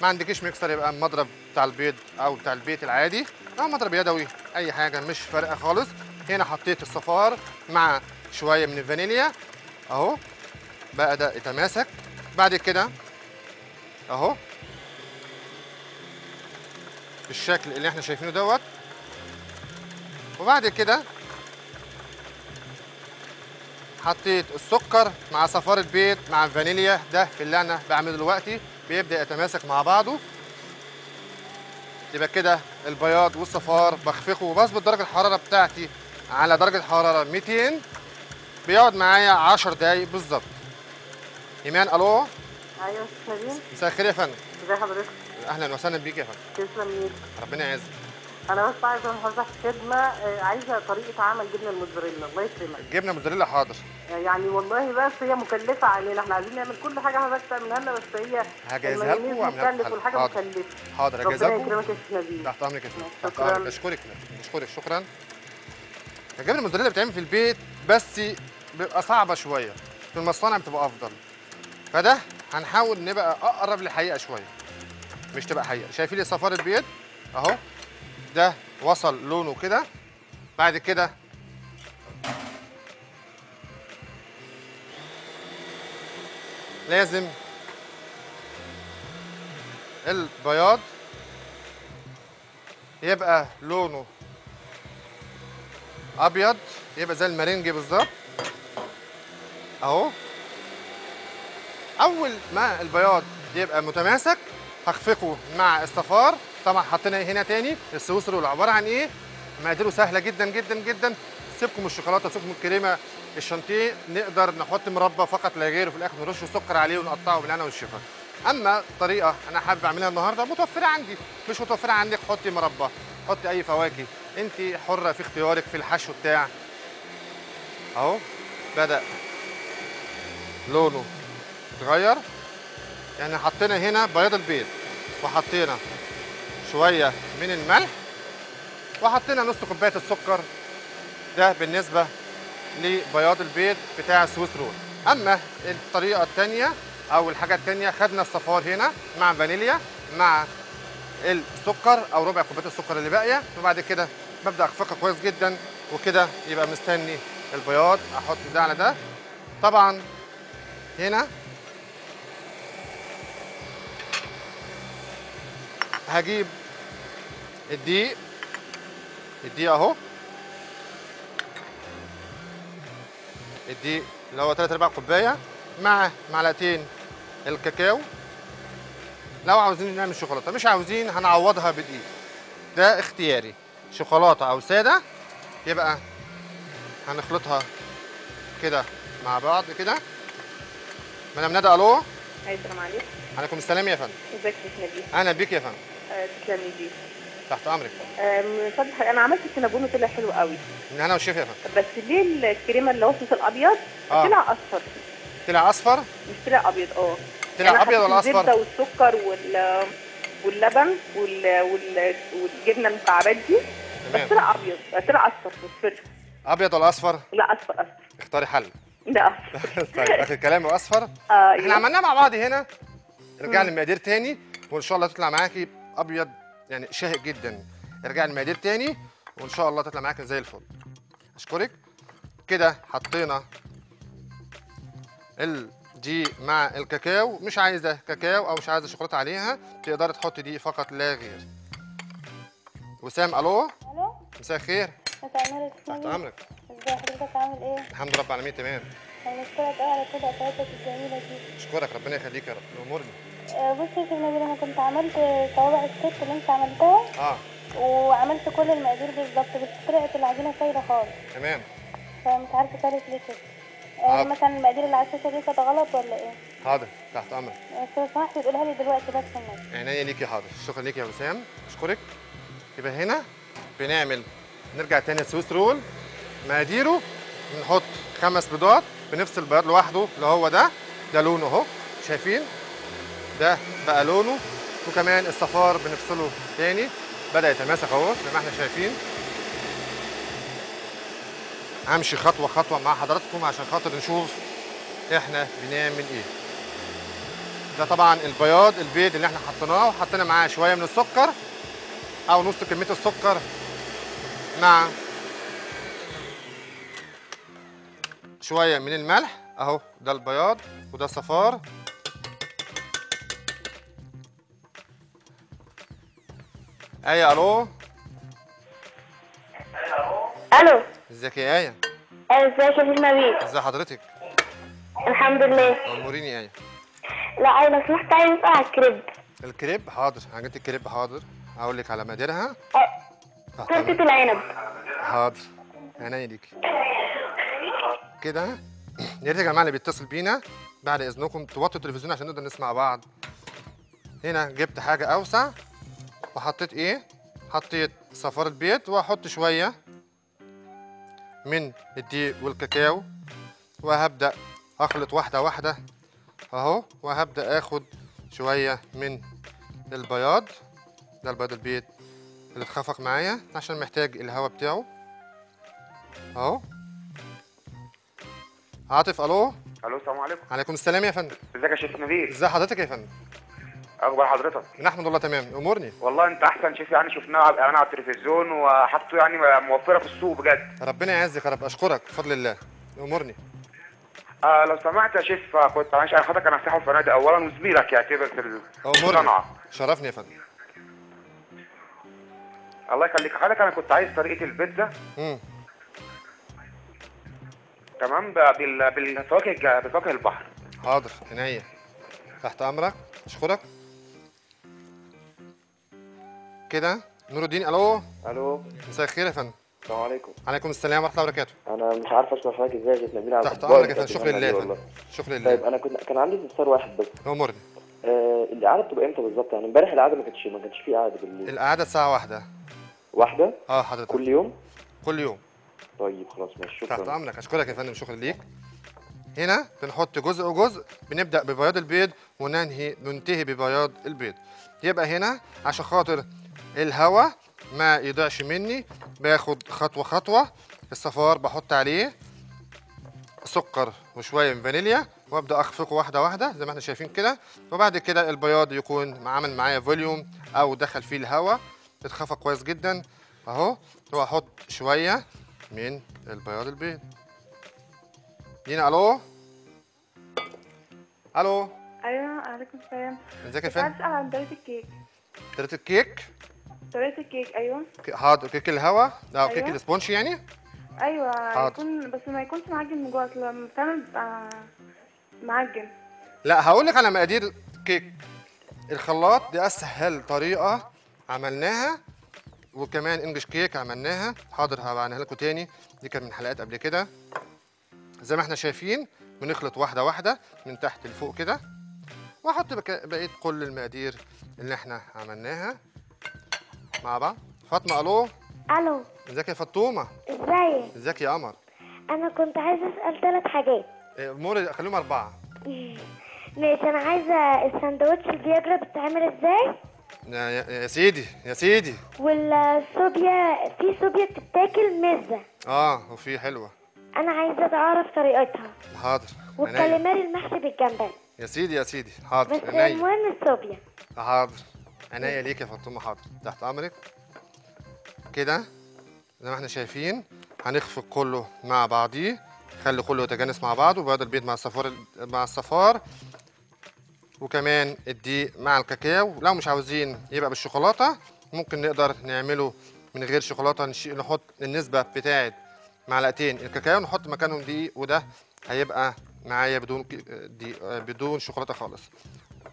Speaker 1: ما عندكيش ميكسر يبقى المضرب بتاع البيض او بتاع البيت العادي او مضرب يدوي، اي حاجه مش فارقه خالص. هنا حطيت الصفار مع شويه من الفانيليا اهو، بدا يتماسك. بعد كده اهو بالشكل اللي احنا شايفينه دوت. وبعد كده حطيت السكر مع صفار البيض مع الفانيليا، ده اللي انا بعمله دلوقتي، بيبدا يتماسك مع بعضه. يبقى كده البياض والصفار بخفقه وبظبط درجه الحراره بتاعتي على درجه حراره 200، بيقعد معايا 10 دقايق بالظبط. ايمان الو.
Speaker 11: ايوه نبيل.
Speaker 1: مساء الخير يا فندم.
Speaker 11: ازي حضرتك؟
Speaker 1: اهلا وسهلا بيك يا فندم.
Speaker 11: تسلم ايدك.
Speaker 1: ربنا يعزك.
Speaker 11: انا بس عايزه من حضرتك خدمه، عايزه طريقه عمل جبنه الموتزاريلا. الله يكرمك.
Speaker 1: جبنه موتزاريلا حاضر.
Speaker 11: يعني والله بس هي مكلفه علينا، احنا عايزين نعمل كل حاجه حضرتك تعملها لنا، بس هي
Speaker 1: هجهزها لكم واعملها
Speaker 11: لكم والحاجه مكلفه.
Speaker 1: حاضر هجهزها لكم.
Speaker 11: ربنا يكرمك يا استاذ نبيل.
Speaker 1: تحت امرك يا فندم. تحت امرك. بشكرك شكرا. الجبنه الموتزاريلا بتتعمل في البيت بس بيبقى صعبه شويه، في المصانع بتبقى افضل، فده هنحاول نبقى اقرب للحقيقه شويه، مش تبقى حقيقه. شايفين لي صفار البيض اهو، ده وصل لونه كده. بعد كده لازم البياض يبقى لونه ابيض، يبقى زي المارينجي بالظبط اهو. اول ما البياض يبقى متماسك هخفقه مع الصفار. طبعا حطينا هنا تاني السويسري، واللي عباره عن ايه؟ مقاديره سهله جدا جدا جدا. سيبكم الشوكولاته، سيبكم الكريمه الشانتيه، نقدر نحط مربى فقط لا غير، وفي الاخر نرش سكر عليه ونقطعه بالهنا والشفا. اما طريقه انا حابب اعملها النهارده متوفره عندي، مش متوفره عندك حطي مربى، حطي اي فواكه، انت حره في اختيارك في الحشو بتاع. اهو بدا لونه يتغير، يعني حطينا هنا بياض البيض وحطينا شويه من الملح وحطينا نص كوبايه السكر، ده بالنسبه لبياض البيض بتاع السويس رول. اما الطريقه الثانيه او الحاجه الثانيه، خدنا الصفار هنا مع فانيليا مع السكر او ربع كوبايه السكر اللي باقيه، وبعد كده ببدا اخفقها كويس جدا، وكده يبقى مستني البياض احط ده على ده. طبعا هنا هجيب الدقيق اهو، الدقيق اللي هو 3/4 كوبايه مع معلقتين الكاكاو. لو عاوزين نعمل شوكولاته، مش عاوزين هنعوضها بدقيق، ده اختياري، شوكولاته او ساده. يبقى هنخلطها كده مع بعض كده. مدام ندى الو.
Speaker 8: السلام عليكم.
Speaker 1: عليكم السلام يا فندم.
Speaker 8: ازيك يا نبيل؟
Speaker 1: اهلا بيك يا فندم.
Speaker 8: تسلمي بيه.
Speaker 1: تحت امرك.
Speaker 8: من فضلك انا عملت السينابون وطلع حلو قوي.
Speaker 1: من هنا والشيف يا فندم.
Speaker 8: بس ليه الكريمه اللي وصلت الابيض طلع اصفر؟
Speaker 1: طلع اصفر؟
Speaker 8: مش طلع ابيض.
Speaker 1: طلع يعني ابيض ولا اصفر؟
Speaker 8: الزبده والسكر واللبن والجبنه المكعبات دي.
Speaker 1: تمام.
Speaker 8: بس طلع ابيض، طلع اصفر مصفر.
Speaker 1: ابيض ولا اصفر؟
Speaker 8: لا اصفر.
Speaker 1: اختاري حل.
Speaker 8: لا اصفر.
Speaker 1: طيب اخر كلام اصفر. احنا عملناه مع بعض هنا. ارجعي للمقادير تاني وان شاء الله تطلع معاكي ابيض يعني شاهق جدا. ارجعي للمقادير تاني وان شاء الله تطلع معاكي زي الفل. اشكرك. كده حطينا دي مع الكاكاو. مش عايزه كاكاو او مش عايزه شوكولاته عليها، تقدري تحطي دي فقط لا غير. وسام الو.
Speaker 10: الو.
Speaker 1: مساء الخير.
Speaker 10: مساء النور.
Speaker 1: تحت امرك.
Speaker 10: ازي حضرتك عامل ايه؟
Speaker 1: الحمد لله رب العالمين تمام.
Speaker 10: انا بشكرك قوي على كل اكلاتك الجميله دي.
Speaker 1: اشكرك، ربنا يخليك يا رب، امورني.
Speaker 10: بص يا شيخ نبيل، انا كنت عملت صوابع الست اللي انت عملتها وعملت كل المقادير بالظبط، بس طلعت العجينه سايله خالص.
Speaker 1: تمام.
Speaker 10: فمش عارفه سالت ليه كده. مثلا المقادير اللي على الشاشه دي كانت غلط ولا ايه؟
Speaker 1: حاضر، تحت امرك.
Speaker 10: بس لو سمحت تقولها لي دلوقتي بس النبي.
Speaker 1: عينيا ليكي، حاضر. شكرا ليكي يا وسام، اشكرك. يبقى هنا نرجع تاني السويس رول. مقاديره بنحط 5 بيضات، بنفصل البياض لوحده اللي هو ده لونه اهو، شايفين؟ ده بقى لونه. وكمان الصفار بنفصله تاني، بدأ يتماسك اهو زي ما احنا شايفين. همشي خطوة خطوة مع حضراتكم عشان خاطر نشوف احنا بنعمل ايه. ده طبعا البيض اللي احنا حطيناه، وحطينا معاه شوية من السكر او نص كمية السكر مع شوية من الملح اهو. ده البياض وده الصفار. آية الو.
Speaker 10: الو.
Speaker 1: ازيك يا آية؟
Speaker 10: ازيك يا شيخ نبيل؟
Speaker 1: ازي حضرتك؟
Speaker 10: الحمد لله.
Speaker 1: اموريني يا آية.
Speaker 10: لا لو سمحت عايز اسال على الكريب.
Speaker 1: الكريب حاضر، حاجات الكريب حاضر، هقول لك على مقاديرها.
Speaker 10: تورتة العنب.
Speaker 1: حاضر، عينيا ليكي. كده يا ريت يا جماعه اللي بيتصل بينا بعد اذنكم توطوا التلفزيون عشان نقدر نسمع بعض. هنا جبت حاجه اوسع وحطيت ايه؟ حطيت صفار البيض، وهحط شويه من الدقيق والكاكاو، وهبدا اخلط واحده واحده اهو. وهبدا اخد شويه من البياض، ده البيض البيض اللي اتخفق معايا عشان محتاج الهواء بتاعه اهو. عاطف الو.
Speaker 12: الو السلام عليكم.
Speaker 1: عليكم السلام يا فندم.
Speaker 12: ازيك يا شيخ نبيل؟
Speaker 1: ازي حضرتك يا فندم؟
Speaker 12: اخبار حضرتك؟
Speaker 1: نحمد الله تمام، امورني.
Speaker 12: والله انت احسن شيف، يعني شفناه انا على التلفزيون وحاجته يعني موفره في السوق بجد.
Speaker 1: ربنا يعزك يا رب، اشكرك بفضل الله، امورني.
Speaker 12: لو سمحت يا شيف، كنت معلش انا حضرتك انا ساحب الفنادق اولا وزميلك يعتبر في الصنعه.
Speaker 1: شرفني يا فندم.
Speaker 12: الله يخليك حضرتك، انا كنت عايز طريقه البيتزا. تمام بفواكه البحر.
Speaker 1: حاضر، عينيا تحت امرك، اشكرك. كده نور الدين الو.
Speaker 13: الو،
Speaker 1: مساء الخير يا فندم.
Speaker 13: السلام عليكم.
Speaker 1: عليكم السلام ورحمه الله وبركاته.
Speaker 13: انا مش عارف اشرح حضرتك ازاي يا شيخ نبيل على
Speaker 1: تحت امرك يا فندم، شكرا لله
Speaker 13: والله.
Speaker 1: شكرا لله.
Speaker 13: طيب انا كان عندي استفسار واحد بس.
Speaker 1: امورني.
Speaker 13: القعده بتبقى امتى بالظبط؟ يعني امبارح القعده ما كانش في قعده بالليل.
Speaker 1: القعده الساعه 1.
Speaker 13: واحدة؟
Speaker 1: حضرتك.
Speaker 13: كل يوم؟
Speaker 1: كل يوم.
Speaker 13: طيب خلاص ماشي، شكرا.
Speaker 1: تحت امرك، اشكرك يا فندم، شكرا ليك. هنا بنحط جزء وجزء، بنبدا ببياض البيض وننتهي ببياض البيض. يبقى هنا عشان خاطر الهواء ما يضيعش مني باخد خطوه خطوه. الصفار بحط عليه سكر وشويه من فانيليا وابدا اخفقه واحده واحده زي ما احنا شايفين كده. وبعد كده البياض يكون عمل معايا فوليوم او دخل فيه الهواء، اتخفق كويس جدا اهو. واحط شويه من البياض البيض. دينا الو. الو.
Speaker 5: ايوه عليكم السلام.
Speaker 1: ازيك يا فندم؟
Speaker 5: عايز اسال عن طريقه الكيك.
Speaker 1: طريقه الكيك؟
Speaker 5: طريقه الكيك ايوه.
Speaker 1: حاضر. كيك الهوا او
Speaker 5: أيوة.
Speaker 1: كيك الاسبونش يعني؟
Speaker 5: ايوه
Speaker 1: حاضر.
Speaker 5: يكون بس ما يكونش معجن من جوه، اصل لما بتعمل بيبقى معجن.
Speaker 1: لا هقول لك على مقادير كيك الخلاط، دي اسهل طريقه عملناها، وكمان انجلش كيك عملناها. حاضر هبعنيها لكم تاني، دي كانت من حلقات قبل كده. زي ما احنا شايفين بنخلط واحده واحده من تحت لفوق كده، واحط بقيه كل المقادير اللي احنا عملناها مع بعض. فاطمه الو.
Speaker 10: الو.
Speaker 1: ازيك يا فطومه؟
Speaker 10: ازيك؟
Speaker 1: ازيك يا قمر؟
Speaker 10: انا كنت عايزه اسال 3 حاجات.
Speaker 1: امور خليهم 4.
Speaker 10: ماشي، انا عايزه الساندوتش الفياجرا بتتعمل ازاي؟
Speaker 1: يا سيدي يا سيدي.
Speaker 10: والصوبيا، في صوبيا بتتاكل مزه.
Speaker 1: وفي حلوه.
Speaker 10: انا عايزه اعرف طريقتها.
Speaker 1: حاضر.
Speaker 10: والكاليماري المحشي بالجمبري.
Speaker 1: يا سيدي يا سيدي، حاضر.
Speaker 10: بس المهم الصوبيا.
Speaker 1: حاضر، عينيا ليك يا فاطمه، حاضر تحت امرك. كده زي ما احنا شايفين هنخفق كله مع بعضيه، خلي كله يتجانس مع بعضه، وبياض البيض مع الصفار وكمان الدقيق مع الكاكاو. لو مش عاوزين يبقى بالشوكولاته ممكن نقدر نعمله من غير شوكولاته، نحط النسبه بتاعه معلقتين الكاكاو، نحط مكانهم دقيق، وده هيبقى معايا بدون شوكولاته خالص.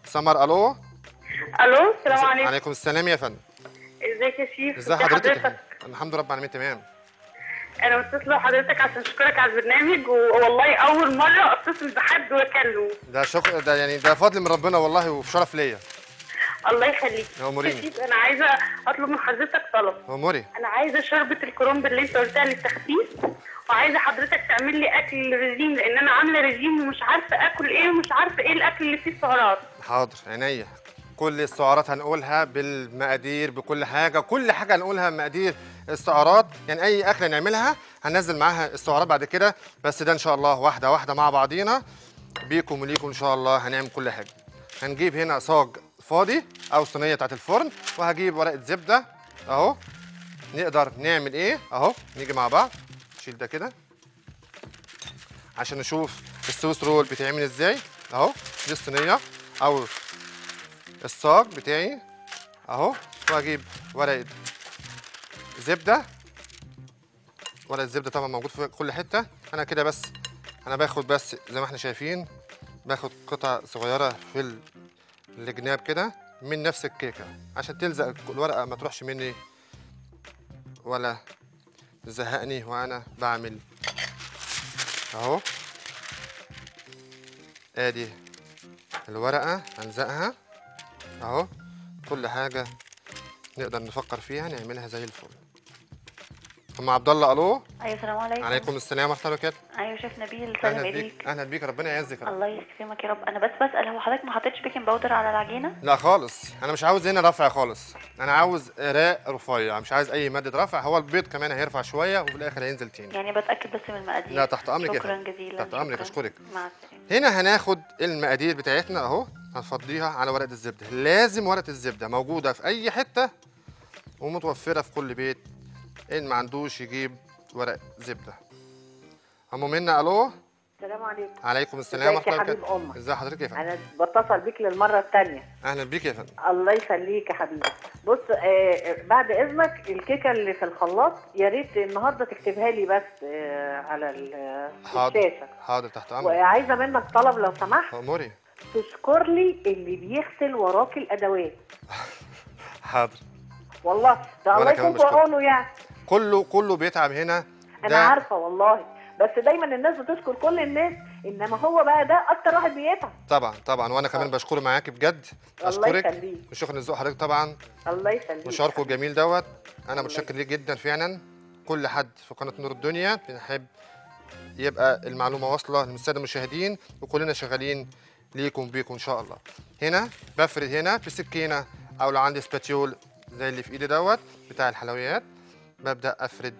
Speaker 1: سمر الو.
Speaker 14: الو السلام عليكم.
Speaker 1: عليكم السلام يا فندم.
Speaker 14: ازيك يا شيف؟
Speaker 1: ازي حضرتك؟ الحمد لله رب العالمين تمام.
Speaker 14: انا متصله بحضرتك عشان اشكرك على البرنامج، والله اول مره اتصل بحد واكلمه.
Speaker 1: ده يعني ده فضل من ربنا والله وشرف ليا.
Speaker 14: الله يخليك.
Speaker 1: اموريني.
Speaker 14: شيف انا عايزه اطلب من حضرتك طلب.
Speaker 1: اموري.
Speaker 14: انا عايزه شوربه الكرنب اللي انت قلتها للتخسيس، وعايزه حضرتك تعمل لي اكل رجيم لان انا عامله رجيم ومش عارفه اكل ايه ومش عارفه ايه الاكل اللي فيه السعرات.
Speaker 1: حاضر عينيا. كل السعرات هنقولها بالمقادير بكل حاجه، كل حاجه هنقولها مقادير السعرات، يعني اي اكله نعملها هننزل معاها السعرات بعد كده، بس ده ان شاء الله واحده واحده مع بعضينا بيكم وليكم ان شاء الله هنعمل كل حاجه. هنجيب هنا صاج فاضي او صينيه بتاعت الفرن، وهجيب ورقه زبده اهو. نقدر نعمل ايه اهو، نيجي مع بعض نشيل ده كده عشان نشوف السويس رول بيتعمل ازاي اهو. دي الصينيه او الصاج بتاعي اهو، وهجيب ورقه زبده. ورقه الزبده طبعا موجود في كل حته. انا كده بس انا باخد بس زي ما احنا شايفين، باخد قطع صغيره في الجناب كده من نفس الكيكه عشان تلزق الورقه ما تروحش مني ولا تزهقني وانا بعمل اهو. ادي الورقه هنلزقها اهو. كل حاجه نقدر نفكر فيها نعملها زي الفل. ام عبد الله الو.
Speaker 15: ايوه السلام عليكم.
Speaker 1: عليكم السلام ورحمه الله وبركاته.
Speaker 15: ايوه شيف نبيل سلام عليك.
Speaker 1: اهلا بيك ربنا يعزك.
Speaker 15: الله يكرمك يا رب. انا بس بسال، هو حضرتك ما حطيتش بيكنج باودر على العجينه؟
Speaker 1: لا خالص، انا مش عاوز هنا رفع خالص، انا عاوز راق رفيع، مش عايز اي ماده رفع. هو البيض كمان هيرفع شويه وفي الاخر هينزل تاني.
Speaker 15: يعني بتاكد بس من المقادير.
Speaker 1: لا تحت امرك يا
Speaker 15: شكرا جزيلا.
Speaker 1: تحت امرك اشكرك.
Speaker 15: مع السلامه.
Speaker 1: هنا هناخد المقادير بتاعتنا اهو، هنفضيها على ورقه الزبده. لازم ورقه الزبده موجوده في اي حته ومتوفره في كل بيت، ان ما عندوش يجيب ورق زبده. ام منا الو.
Speaker 8: السلام عليكم.
Speaker 1: عليكم السلام
Speaker 8: ورحمه الله وبركاته. حبيب امك.
Speaker 1: ازي حضرتك يا فندم؟
Speaker 8: انا بتصل بيك للمره الثانيه.
Speaker 1: اهلا بيك يا فندم.
Speaker 8: الله يخليك يا حبيبي. بص بعد اذنك الكيكه اللي في الخلاط يا ريت النهارده تكتبها لي بس على الشاشه.
Speaker 1: حاضر تحت امرك.
Speaker 8: وعايزه منك طلب لو سمحت.
Speaker 1: اموري.
Speaker 8: تشكر لي اللي بيغسل وراك الادوات.
Speaker 1: حاضر
Speaker 8: والله ده الله يكون في عونه يعني.
Speaker 1: كله بيتعب هنا.
Speaker 8: انا عارفه والله، بس دايما الناس بتشكر كل الناس، انما هو بقى ده اكتر واحد بيتعب.
Speaker 1: طبعا وانا كمان بشكره معاكي بجد. اشكرك.
Speaker 8: الله يخليك.
Speaker 1: وشكرا لذوق حضرتك طبعا.
Speaker 8: الله يخليك.
Speaker 1: وشاركه الجميل دوت. انا متشكر ليك جدا فعلا. كل حد في قناه نور الدنيا بنحب يبقى المعلومه واصله للساده المشاهدين، وكلنا شغالين ليكم بيكم ان شاء الله. هنا بفرد هنا بسكينه او لو عندي سباتيول زي اللي في ايدي دوت بتاع الحلويات، ببدا افرد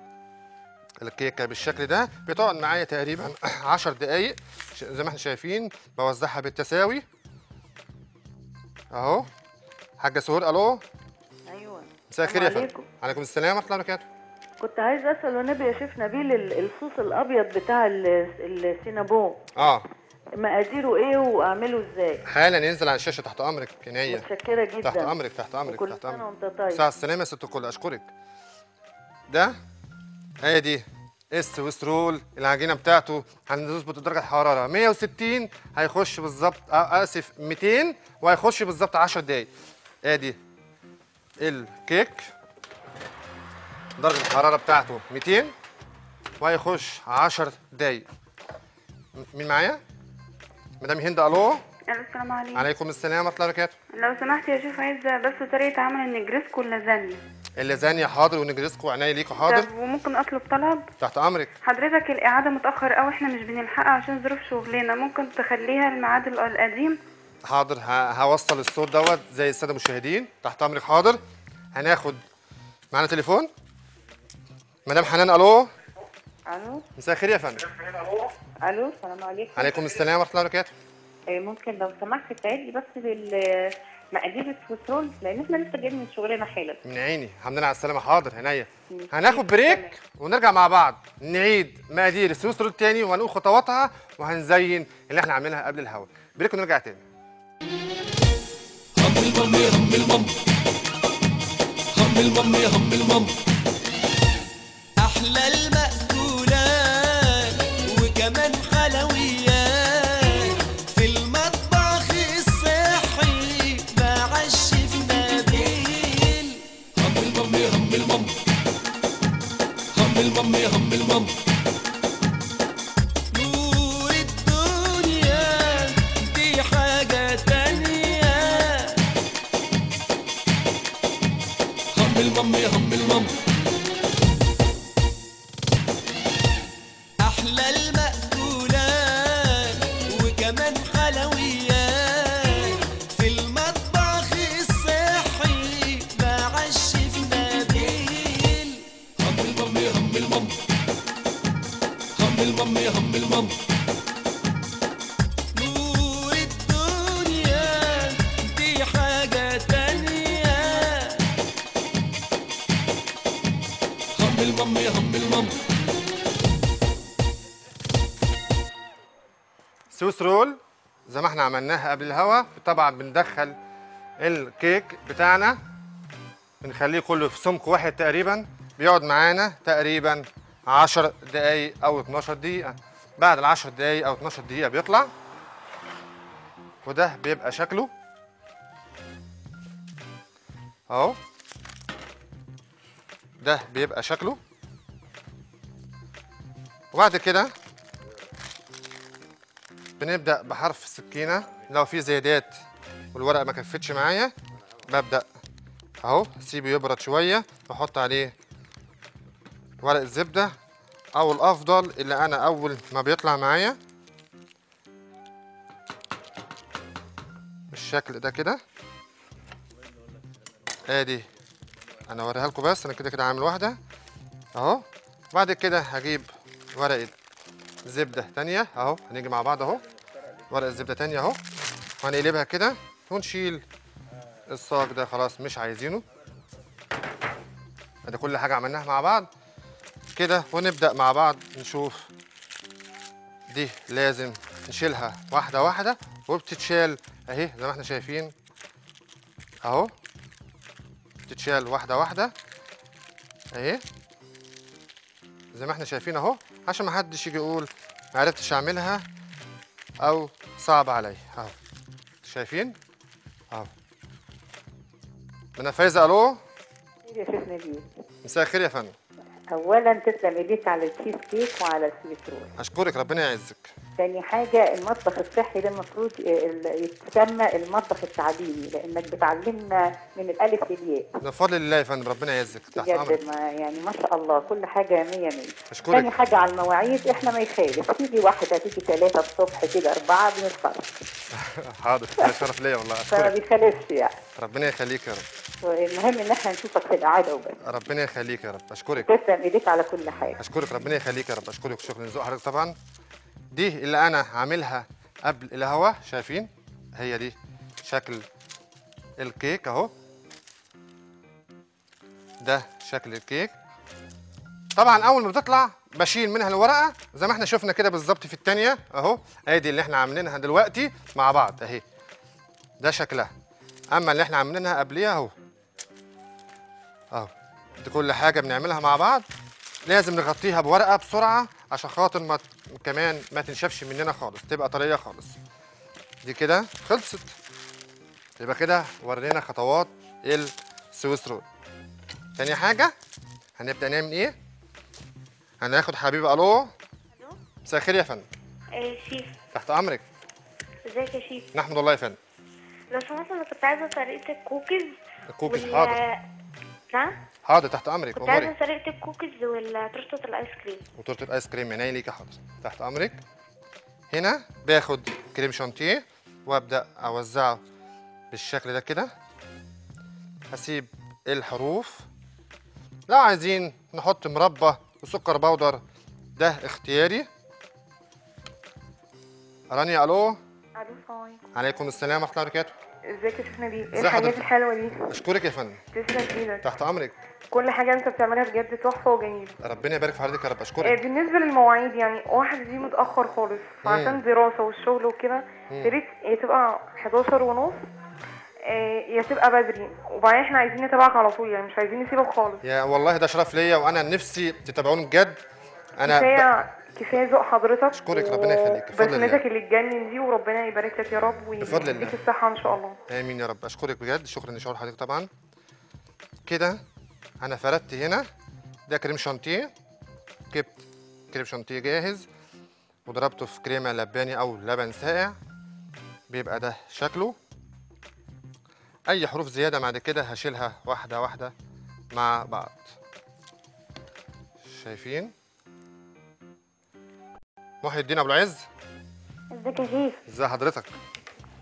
Speaker 1: الكيكه بالشكل ده. بتقعد معايا تقريبا 10 دقايق زي ما احنا شايفين. بوزعها بالتساوي اهو. حاجه سهور الو.
Speaker 15: ايوه
Speaker 1: مساء الخير يا فندم. عليكم السلام ورحمه الله وبركاته.
Speaker 16: كنت عايز اسال والنبي يا شيف نبيل الصوص الابيض بتاع السينابون مقاديره ايه واعمله ازاي؟
Speaker 1: حالا ينزل على الشاشه تحت امرك عينيا.
Speaker 16: متشكره جدا.
Speaker 1: تحت امرك تحت امرك
Speaker 16: كل
Speaker 1: تحت امرك.
Speaker 16: سنه وانت طيب.
Speaker 1: ساعة السلامه يا ست الكل. اشكرك. ده ادي السويس رول. العجينه بتاعته هنظبط درجه الحراره 160 هيخش بالظبط اسف 200 وهيخش بالظبط 10 دقايق. ادي الكيك درجه الحراره بتاعته 200 وهيخش 10 دقايق. مين معايا؟ مدام هند الو.
Speaker 17: السلام عليكم.
Speaker 1: عليكم السلام ورحمه الله وبركاته.
Speaker 17: لو سمحت يا شيف عايزه بس طريقه عمل النجريسكو واللازانيا.
Speaker 1: اللازانيا حاضر والنجريسكو عينيا ليكوا حاضر.
Speaker 17: طب وممكن اطلب طلب؟
Speaker 1: تحت امرك.
Speaker 17: حضرتك الاعاده متاخر قوي، احنا مش بنلحقها عشان ظروف شغلنا، ممكن تخليها الميعاد القديم؟
Speaker 1: حاضر هوصل الصوت دوت زي الساده المشاهدين. تحت امرك حاضر. هناخد معانا تليفون. مدام حنان الو.
Speaker 8: الو
Speaker 1: مساء الخير يا فندم.
Speaker 8: الو السلام عليكم.
Speaker 1: عليكم السلام ورحمه الله وبركاته.
Speaker 8: ممكن لو سمحت تساعد لي بس بالمقادير السويس رول لان احنا لسه جايين من شغلنا حالا.
Speaker 1: من عيني. الحمد لله على السلامه. حاضر عينيا. هناخد بريك ونرجع مع بعض نعيد مقادير السويس رول تاني وهنقول خطواتها وهنزين اللي احنا عاملينها قبل الهوا. بريك ونرجع تاني.
Speaker 9: هم المام يا هم المام، هم المام يا هم المام، احلى المأكولات وكمان حلويات هم المم يا هم المم. نور الدنيا دي حاجة تانية. هم المم يا هم المم. أحلى المأكولات وكمان حلويات في المطبخ الصحي مع الشيف نبيل. هم المم يا هم المم. هم المم يا هم المم. نور الدنيا دي حاجة تانية. هم المم يا هم المم.
Speaker 1: سويس رول زي ما احنا عملناها قبل الهوا. طبعا بندخل الكيك بتاعنا بنخليه كله في سمك واحد تقريبا، بيقعد معانا تقريبا 10 دقايق او 12 دقيقة. بعد ال10 دقايق او 12 دقيقة بيطلع، وده بيبقى شكله اهو. ده بيبقى شكله. وبعد كده بنبدأ بحرف السكينة. لو في زيادات والورقة ما كفتش معايا ببدأ اهو اسيبه يبرد شوية واحط عليه ورق الزبدة، او الافضل اللي انا اول ما بيطلع معايا بالشكل ده كده. ادي انا اوريها لكم، بس انا كده كده عامل واحدة اهو. بعد كده هجيب ورقة زبدة تانية اهو، هنيجي مع بعض اهو. ورقة زبدة تانية اهو، وهنقلبها كده ونشيل الصاج ده خلاص مش عايزينه. ادي كل حاجة عملناها مع بعض كده، ونبدأ مع بعض نشوف. دي لازم نشيلها واحدة واحدة، وبتتشال اهي زي ما احنا شايفين اهو. بتتشال واحدة واحدة اهي زي ما احنا شايفين اهو، عشان ما حدش يجي يقول ما عرفتش اعملها او صعب عليا اهو. شايفين اهو. منى فايزة الو.
Speaker 8: يا شيخ نبيل،
Speaker 1: مساء الخير يا فندم.
Speaker 8: اولا تسلم ايديك على التشيز كيك وعلى السويس رول.
Speaker 1: اشكرك ربنا يعزك.
Speaker 8: تاني حاجه المطبخ الصحي ده المفروض يتسمى المطبخ التعليمي، لانك بتعلمنا من الالف للياء.
Speaker 1: ده بفضل الله يا فندم ربنا يعزك. تحت امرك.
Speaker 8: بجد يعني ما شاء الله كل حاجه 100 100.
Speaker 1: اشكرك.
Speaker 8: تاني حاجه على المواعيد احنا ما يخالف تيجي واحده تيجي 3 الصبح كده 4 بنتصرف.
Speaker 1: حاضر، ده شرف ليا والله.
Speaker 8: فما
Speaker 1: اشكرك.
Speaker 8: بيخالفش يعني.
Speaker 1: ربنا يخليك يا رب.
Speaker 8: المهم ان احنا نشوفك في القعده وبس.
Speaker 1: ربنا يخليك يا رب. اشكرك.
Speaker 8: تسلم ايديك على كل حاجه.
Speaker 1: اشكرك ربنا يخليك يا رب. اشكرك شكرا لذوق حضرتك. طبعا دي اللي انا عاملها قبل الهوا، شايفين هي دي شكل الكيك اهو. ده شكل الكيك. طبعا اول ما بتطلع بشيل منها الورقه زي ما احنا شفنا كده بالظبط في الثانيه اهو. ادي اللي احنا عاملينها دلوقتي مع بعض اهي، ده شكلها. اما اللي احنا عاملينها قبليها اهو اهو. دي كل حاجه بنعملها مع بعض لازم نغطيها بورقه بسرعه عشان خاطر ما كمان ما تنشفش مننا خالص، تبقى طريه خالص. دي كده خلصت. يبقى كده ورينا خطوات السويس رول. تاني حاجه هنبدا نعمل ايه؟ هناخد حبيبي الو. مساء الخير يا فندم.
Speaker 10: شيف.
Speaker 1: تحت امرك.
Speaker 10: ازيك يا شيف؟
Speaker 1: نحمد الله يا فندم.
Speaker 10: لو سمحت انا كنت عايزه طريقه الكوكيز.
Speaker 1: الكوكيز حاضر.
Speaker 10: نعم؟
Speaker 1: حاضر تحت امرك.
Speaker 10: كنت عايزه طريقه الكوكيز وتورته الايس كريم.
Speaker 1: وتورته الايس كريم عينيا ليكي. حاضر تحت امرك. هنا باخد كريم شانتيه وابدا اوزعه بالشكل ده كده. هسيب الحروف. لو عايزين نحط مربى وسكر بودر ده اختياري. رانيا الو.
Speaker 5: الو السلام عليكم.
Speaker 1: عليكم السلام ورحمه الله وبركاته.
Speaker 5: ازيك يا شيخ نبيل؟ ايه
Speaker 1: ازي
Speaker 5: الحاجات
Speaker 1: حضرتك؟
Speaker 5: الحلوه دي؟
Speaker 1: اشكرك يا فندم.
Speaker 5: تسلم ايدك.
Speaker 1: تحت امرك.
Speaker 5: كل حاجه انت بتعملها بجد تحفه وجميله.
Speaker 1: ربنا يبارك في حضرتك يا رب. اشكرك.
Speaker 5: بالنسبه للمواعيد يعني واحده دي متاخر خالص عشان دراسه والشغل وكده، يا ريت يا تبقى 11 ونص يا تبقى بدري، وبعدين احنا عايزين نتابعك على طول يعني مش عايزين نسيبك خالص.
Speaker 1: يا والله ده شرف ليا، وانا نفسي تتابعوني بجد. انا
Speaker 5: كفايه ذوق حضرتك.
Speaker 1: اشكرك ربنا يخليك. بفضل الله.
Speaker 5: بسمتك اللي تجنن دي وربنا يبارك لك يا رب
Speaker 1: بفضل الله.
Speaker 5: ويديك الصحه ان شاء الله.
Speaker 1: امين يا رب. اشكرك بجد. شكرا لشغل حضرتك. طبعا كده انا فردت هنا ده كريم شانتيه ركبت كريم شانتيه جاهز وضربته في كريمه لباني او لبن ساقع، بيبقى ده شكله. اي حروف زياده بعد كده هشيلها واحده واحده مع بعض. شايفين؟ محي الدين ابو العز،
Speaker 10: ازيك يا شيف؟
Speaker 1: ازي حضرتك؟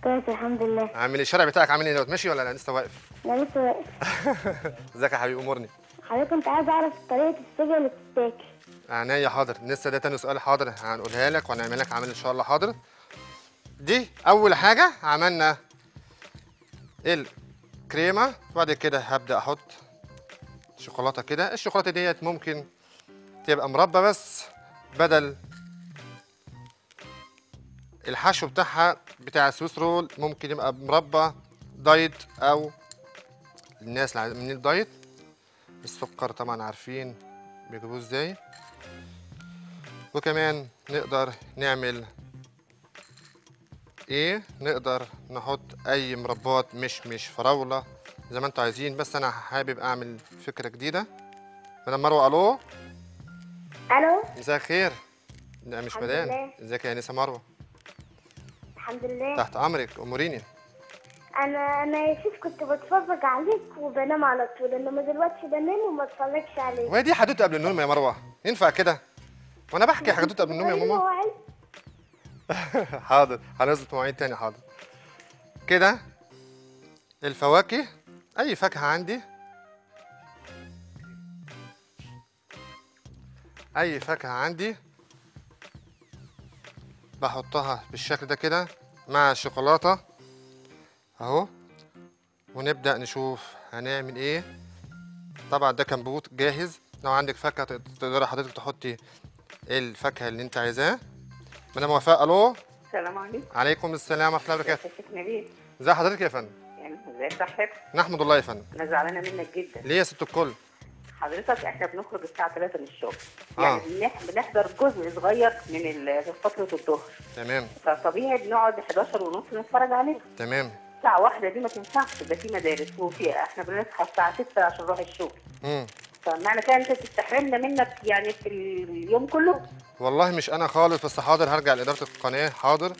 Speaker 10: كويس الحمد لله.
Speaker 1: عامل الشارع بتاعك عامل ايه دلوقتي؟ ماشي ولا لسه واقف؟
Speaker 10: انا لسه واقف.
Speaker 1: ازيك يا حبيبي؟ امورني.
Speaker 10: حضرتك كنت عايز اعرف طريقه السوجي اللي بتتاكل.
Speaker 1: عينيا حاضر، لسه ده تاني سؤال حاضر هنقولها لك وهنعمل لك عمل ان شاء الله حاضر. دي اول حاجه عملنا الكريمه، وبعد كده هبدا احط شوكولاته كده. الشوكولاته ديت ممكن تبقى مربى بس بدل الحشو بتاعها بتاع السويس رول، ممكن يبقى مربى دايت او الناس اللي من الدايت. السكر طبعا عارفين بيجيبوه ازاي. وكمان نقدر نعمل ايه، نقدر نحط اي مربات مش فراوله زي ما انتوا عايزين، بس انا حابب اعمل فكره جديده. مدام مروه، الو.
Speaker 10: الو،
Speaker 1: مساء الخير. لا مش
Speaker 10: الحمد
Speaker 1: مدام.
Speaker 10: لله.
Speaker 1: ازيك يا انسه مروه؟
Speaker 10: الحمد لله.
Speaker 1: تحت امرك، اموريني.
Speaker 10: انا يا شيف كنت بتفرج عليك وبنام على طول، انما دلوقتي بنام وما اتفرجش عليك.
Speaker 1: وهي دي حدوته قبل النوم يا مروه؟ ينفع كده وانا بحكي حدوته قبل النوم يا ماما؟ حاضر، هنظبط مواعيد تاني. حاضر. كده الفواكه، اي فاكهه عندي، اي فاكهه عندي بحطها بالشكل ده كده مع الشوكولاته اهو، ونبدا نشوف هنعمل ايه. طبعا ده كمبوت جاهز، لو عندك فاكهه تقدري حضرتك تحطي الفاكهه اللي انت عايزاه. مدام وفاء، الو.
Speaker 18: السلام عليكم.
Speaker 1: عليكم السلام ورحمه الله وبركاته.
Speaker 18: ازيك يا نبيل؟
Speaker 1: ازي حضرتك يا فندم؟
Speaker 18: يعني ازي صحتك؟
Speaker 1: نحمد الله يا فندم.
Speaker 18: انا زعلانه منك جدا.
Speaker 1: ليه يا ست الكل؟
Speaker 18: حضرتك احنا بنخرج الساعه 3 من الشغل، يعني بنحضر جزء صغير من فتره الظهر.
Speaker 1: تمام.
Speaker 18: فطبيعي بنقعد 11 ونص نتفرج عليه.
Speaker 1: تمام.
Speaker 18: الساعه 1 دي ما تنفعش، ده في مدارس وفي احنا بنصحى الساعه 6 عشان نروح الشغل. فمعنى كده انت بتستحرمنا منك يعني في اليوم كله؟
Speaker 1: والله مش انا خالص، بس حاضر هرجع لاداره القناه. حاضر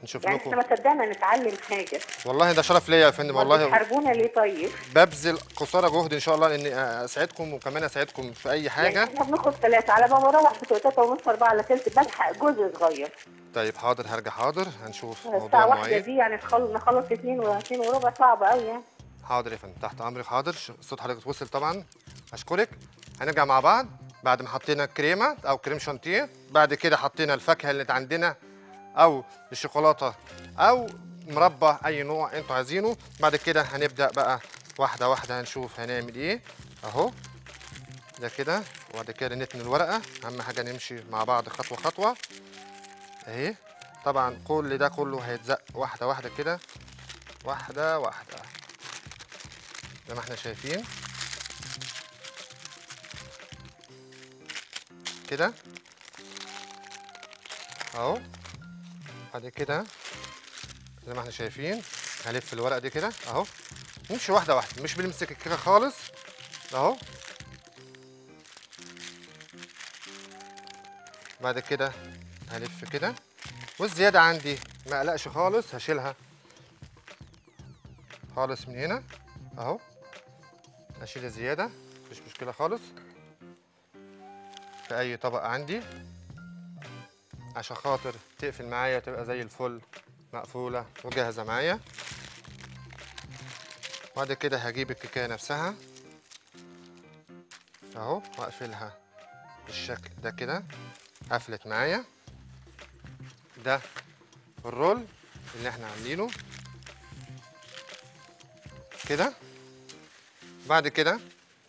Speaker 1: نشوف
Speaker 18: يعني
Speaker 1: لكم.
Speaker 18: احنا ما صدقنا نتعلم حاجه.
Speaker 1: والله ده شرف ليا يا فندم. والله
Speaker 18: بتحاربونا ليه طيب؟
Speaker 1: ببذل قصارى جهد ان شاء الله اني اساعدكم وكمان اساعدكم في اي حاجه.
Speaker 18: يعني احنا بنخرج 3 على ما بروح في 3 ونص 4 على تلت بلحق جزء صغير.
Speaker 1: طيب حاضر هرجع. حاضر هنشوف موضوع
Speaker 18: الساعة 1
Speaker 1: المواعيد.
Speaker 18: دي يعني نخلص 2 وربع صعب قوي يعني.
Speaker 1: حاضر يا فندم، تحت امرك. حاضر، صوت حضرتك وصل طبعا، اشكرك. هنرجع مع بعض بعد ما حطينا كريمه او كريم شانتيه، بعد كده حطينا الفاكهه اللي عندنا او الشوكولاته او مربى اي نوع انتوا عايزينه. بعد كده هنبدا بقى واحده واحده هنشوف هنعمل ايه اهو. ده كده، وبعد كده نتني الورقه. اهم حاجه نمشي مع بعض خطوه خطوه اهي. طبعا كل ده كله هيتزق واحده واحده كده، واحده واحده زي ما احنا شايفين كده اهو. بعد كده زي ما احنا شايفين هلف الورقه دي كده اهو. نمشي واحده واحده، مش بنمسك كده خالص اهو. بعد كده هلف كده، والزياده عندي ما اقلقش خالص، هشيلها خالص من هنا اهو. اشيل الزياده مش مشكله خالص في اي طبق عندي عشان خاطر تقفل معايا تبقى زي الفل مقفوله وجاهزه معايا. بعد كده هجيب الكيكه نفسها اهو واقفلها بالشكل ده كده، قفلت معايا. ده الرول اللي احنا عاملينه كده. بعد كده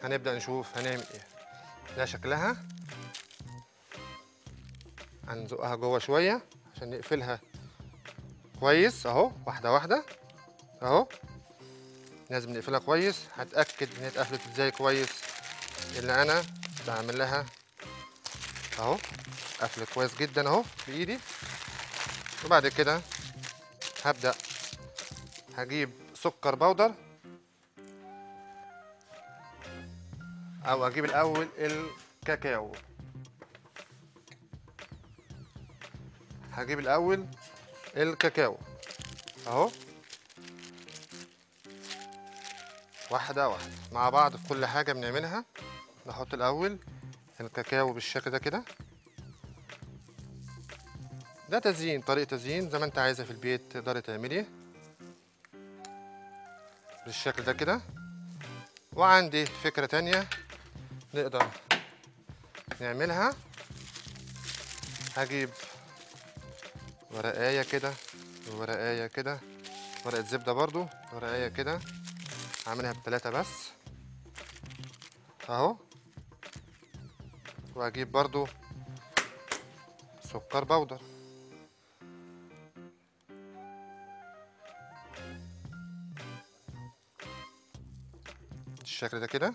Speaker 1: هنبدأ نشوف هنعمل ايه. ده شكلها، هنزقها جوه شوية عشان نقفلها كويس اهو، واحدة واحدة اهو. لازم نقفلها كويس. هتأكد ان هي اتقفلت ازاي كويس، اللي انا بعمل لها اهو قفل كويس جدا اهو بايدي. وبعد كده هبدأ هجيب سكر بودر، او اجيب الاول الكاكاو هجيب الاول الكاكاو اهو، واحده واحده مع بعض في كل حاجه بنعملها. نحط الاول الكاكاو بالشكل ده كده، ده تزيين، طريقه تزيين زي ما انت عايزه في البيت تقدري تعمليه بالشكل ده كده. وعندي فكره تانية نقدر نعملها، هجيب ورقايه كده وورقايه كده، ورقه زبده برضو، ورقايه كده هعملها ب3 بس اهو. واجيب برضو سكر بودر بالشكل ده كده.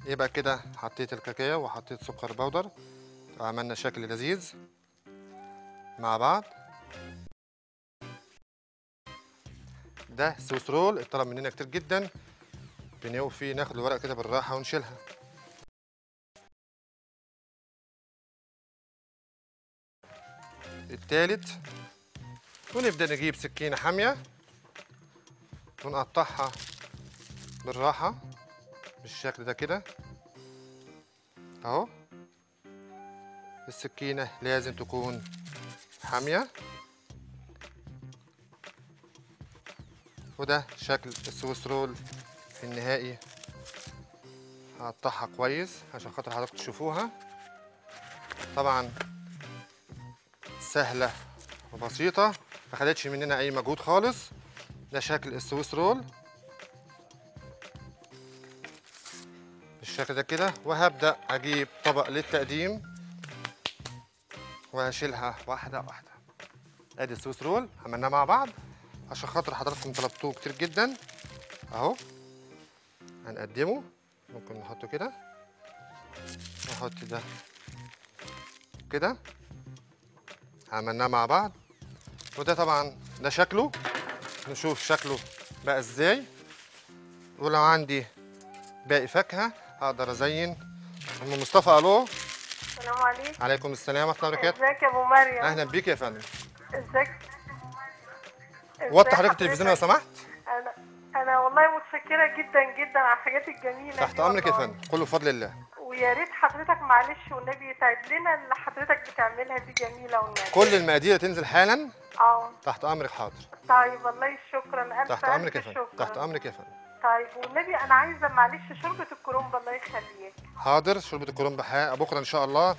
Speaker 1: يبقى كده حطيت الكاكاو وحطيت سكر بودر وعملنا شكل لذيذ مع بعض. ده سويس رول اتطلب مننا كتير جدا، بنوفي ناخد الورق كده بالراحه ونشيلها. التالت، ونبدا نجيب سكينه حاميه ونقطعها بالراحه بالشكل ده كده اهو. السكينه لازم تكون حاميه. وده شكل السويس رول النهائي. هقطعها كويس عشان خاطر حضراتكم تشوفوها. طبعا سهله وبسيطه، ما خدتش مننا اي مجهود خالص. ده شكل السويس رول بالشكل ده كده. وهبدا اجيب طبق للتقديم وهشيلها واحده واحده. ادي السويس رول عملناه مع بعض عشان خاطر حضراتكم طلبتوه كتير جدا اهو. هنقدمه، ممكن نحطه كده، نحط ده كده، عملناه مع بعض. وده طبعا ده شكله، نشوف شكله بقى ازاي. ولو عندي باقي فاكهه اقدر ازين. ام مصطفى الو.
Speaker 19: السلام عليكم.
Speaker 1: عليكم السلام ورحمه الله وبركاته.
Speaker 19: ازيك يا ابو مريم؟
Speaker 1: اهلا بيك يا فندم.
Speaker 19: ازيك؟
Speaker 1: وطي حضرتك التلفزيون لو سمحت.
Speaker 19: انا والله متشكره جدا جدا على الحاجات الجميله
Speaker 1: تحت امرك يا فندم، كله بفضل الله.
Speaker 19: ويا ريت حضرتك معلش والنبي يسعد لنا اللي حضرتك بتعملها دي جميله والنبي.
Speaker 1: كل المقادير تنزل حالا. تحت امرك. حاضر.
Speaker 19: طيب والله شكرا.
Speaker 1: تحت امرك يا فندم. تحت امرك يا فندم.
Speaker 19: طيب والنبي انا عايزه معلش شوربه الكرنب الله يخليك.
Speaker 1: حاضر. شوربه الكرنب بكره ان شاء الله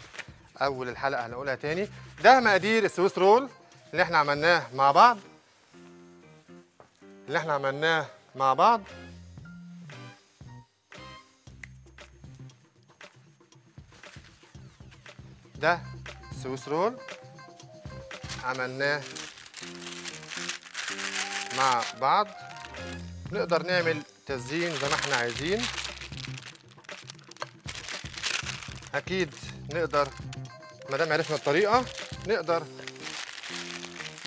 Speaker 1: اول الحلقه هنقولها تاني. ده مقادير السويس رول اللي احنا عملناه مع بعض، ده السويس رول عملناه مع بعض. نقدر نعمل تزيين زي ما احنا عايزين. اكيد نقدر ما دام عرفنا الطريقه نقدر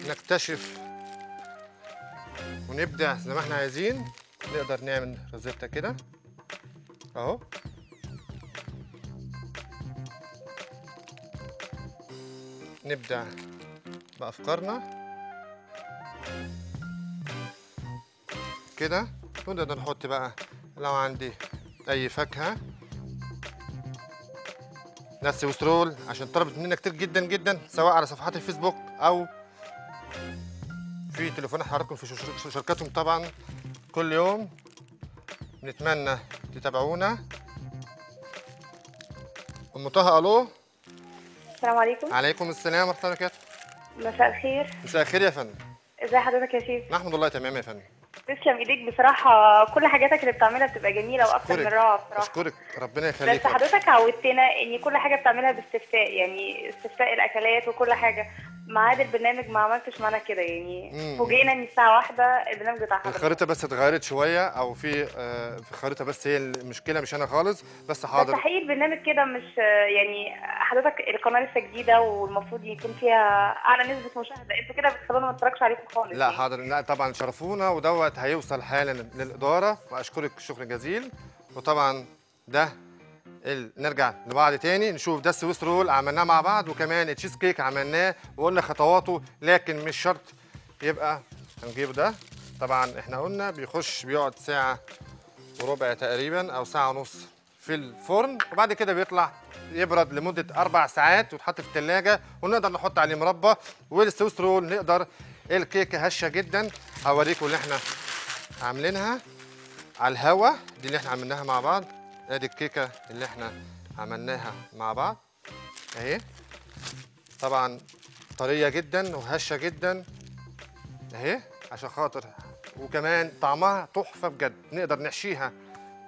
Speaker 1: نكتشف ونبدع زي ما احنا عايزين. نقدر نعمل روزيتا كده اهو. نبدع بافكارنا كده. ونقدر نحط بقى لو عندي اي فاكهه. ناس سويس رول عشان طلبت مننا كتير جدا جدا، سواء على صفحات الفيسبوك او في تليفونات حضراتكم في شركاتهم طبعا كل يوم. نتمنى تتابعونا. ام طه الو.
Speaker 3: السلام عليكم.
Speaker 1: عليكم السلام ورحمه الله وبركاته.
Speaker 3: مساء الخير.
Speaker 1: مساء الخير يا فندم.
Speaker 3: ازي حضرتك يا شيف؟
Speaker 1: نحمد الله تمام يا فندم.
Speaker 3: تسلم ايديك بصراحه، كل حاجاتك اللي بتعملها بتبقى جميله واكثر من روعه بصراحه.
Speaker 1: اشكرك ربنا يخليك.
Speaker 3: بس حضرتك عودتنا ان كل حاجه بتعملها باستفتاء، يعني استفتاء الاكلات وكل حاجه. ميعاد البرنامج ما عملتش معانا كده، يعني فوجئنا ان الساعه 1 البرنامج بتاع حضرتك.
Speaker 1: الخريطه بس اتغيرت شويه، او في الخريطه بس هي المشكله، مش انا خالص. بس حاضر.
Speaker 3: بس حقيقي البرنامج كده مش يعني حضرتك القناه لسه جديده والمفروض يكون فيها اعلى نسبه مشاهده، انتوا كده بتخلونا ما نتفرجش عليكم خالص.
Speaker 1: لا حاضر. لا طبعا شرفونا، ودوت هيوصل حالا للاداره، واشكرك شكر جزيل. وطبعا ده نرجع لبعض تاني نشوف ده السويس رول عملناه مع بعض، وكمان التشيز كيك عملناه وقلنا خطواته، لكن مش شرط يبقى. هنجيب ده طبعا احنا قلنا بيقعد ساعة وربع تقريبا او ساعة ونص في الفرن، وبعد كده بيطلع يبرد لمدة 4 ساعات ويتحط في التلاجة، ونقدر نحط عليه مربى. والسويس رول نقدر الكيكة هشة جدا. هوريكم اللي احنا عاملينها على الهوا، دي اللي احنا عملناها مع بعض. ادي الكيكة اللي احنا عملناها مع بعض اهي، طبعا طرية جدا وهشة جدا اهي عشان خاطر، وكمان طعمها تحفة بجد. نقدر نحشيها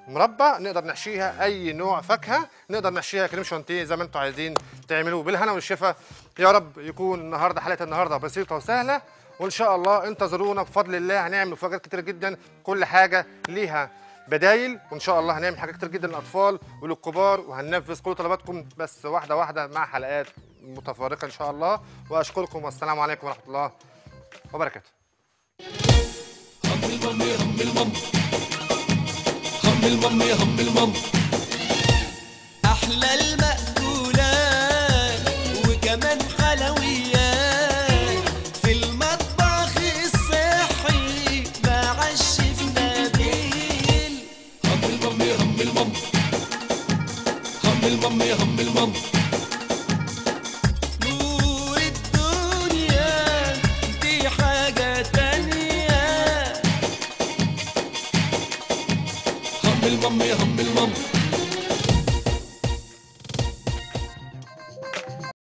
Speaker 1: مربى، نقدر نحشيها اي نوع فاكهة، نقدر نحشيها كريم شانتيه زي ما انتم عايزين تعملوه. بالهنا والشفا. يا رب يكون النهارده حلقة النهارده بسيطة وسهلة، وان شاء الله انتظرونا بفضل الله. هنعمل مفاجآت كتير جدا، كل حاجة ليها بدايل، وان شاء الله هنعمل حاجات كتير جدا للاطفال وللكبار، وهننفذ كل طلباتكم بس واحده واحده مع حلقات متفرقه ان شاء الله. واشكركم والسلام عليكم ورحمه الله وبركاته.
Speaker 9: هم المم يا هم المم، هم المم يا هم المم، احلى المأكولات وكمان حلويات في المطبخ الصحي مع الشيف نبيل. هم المم يا هم المم، هم المم يا هم المم، نور الدنيا دي حاجة تانية. هم المم يا هم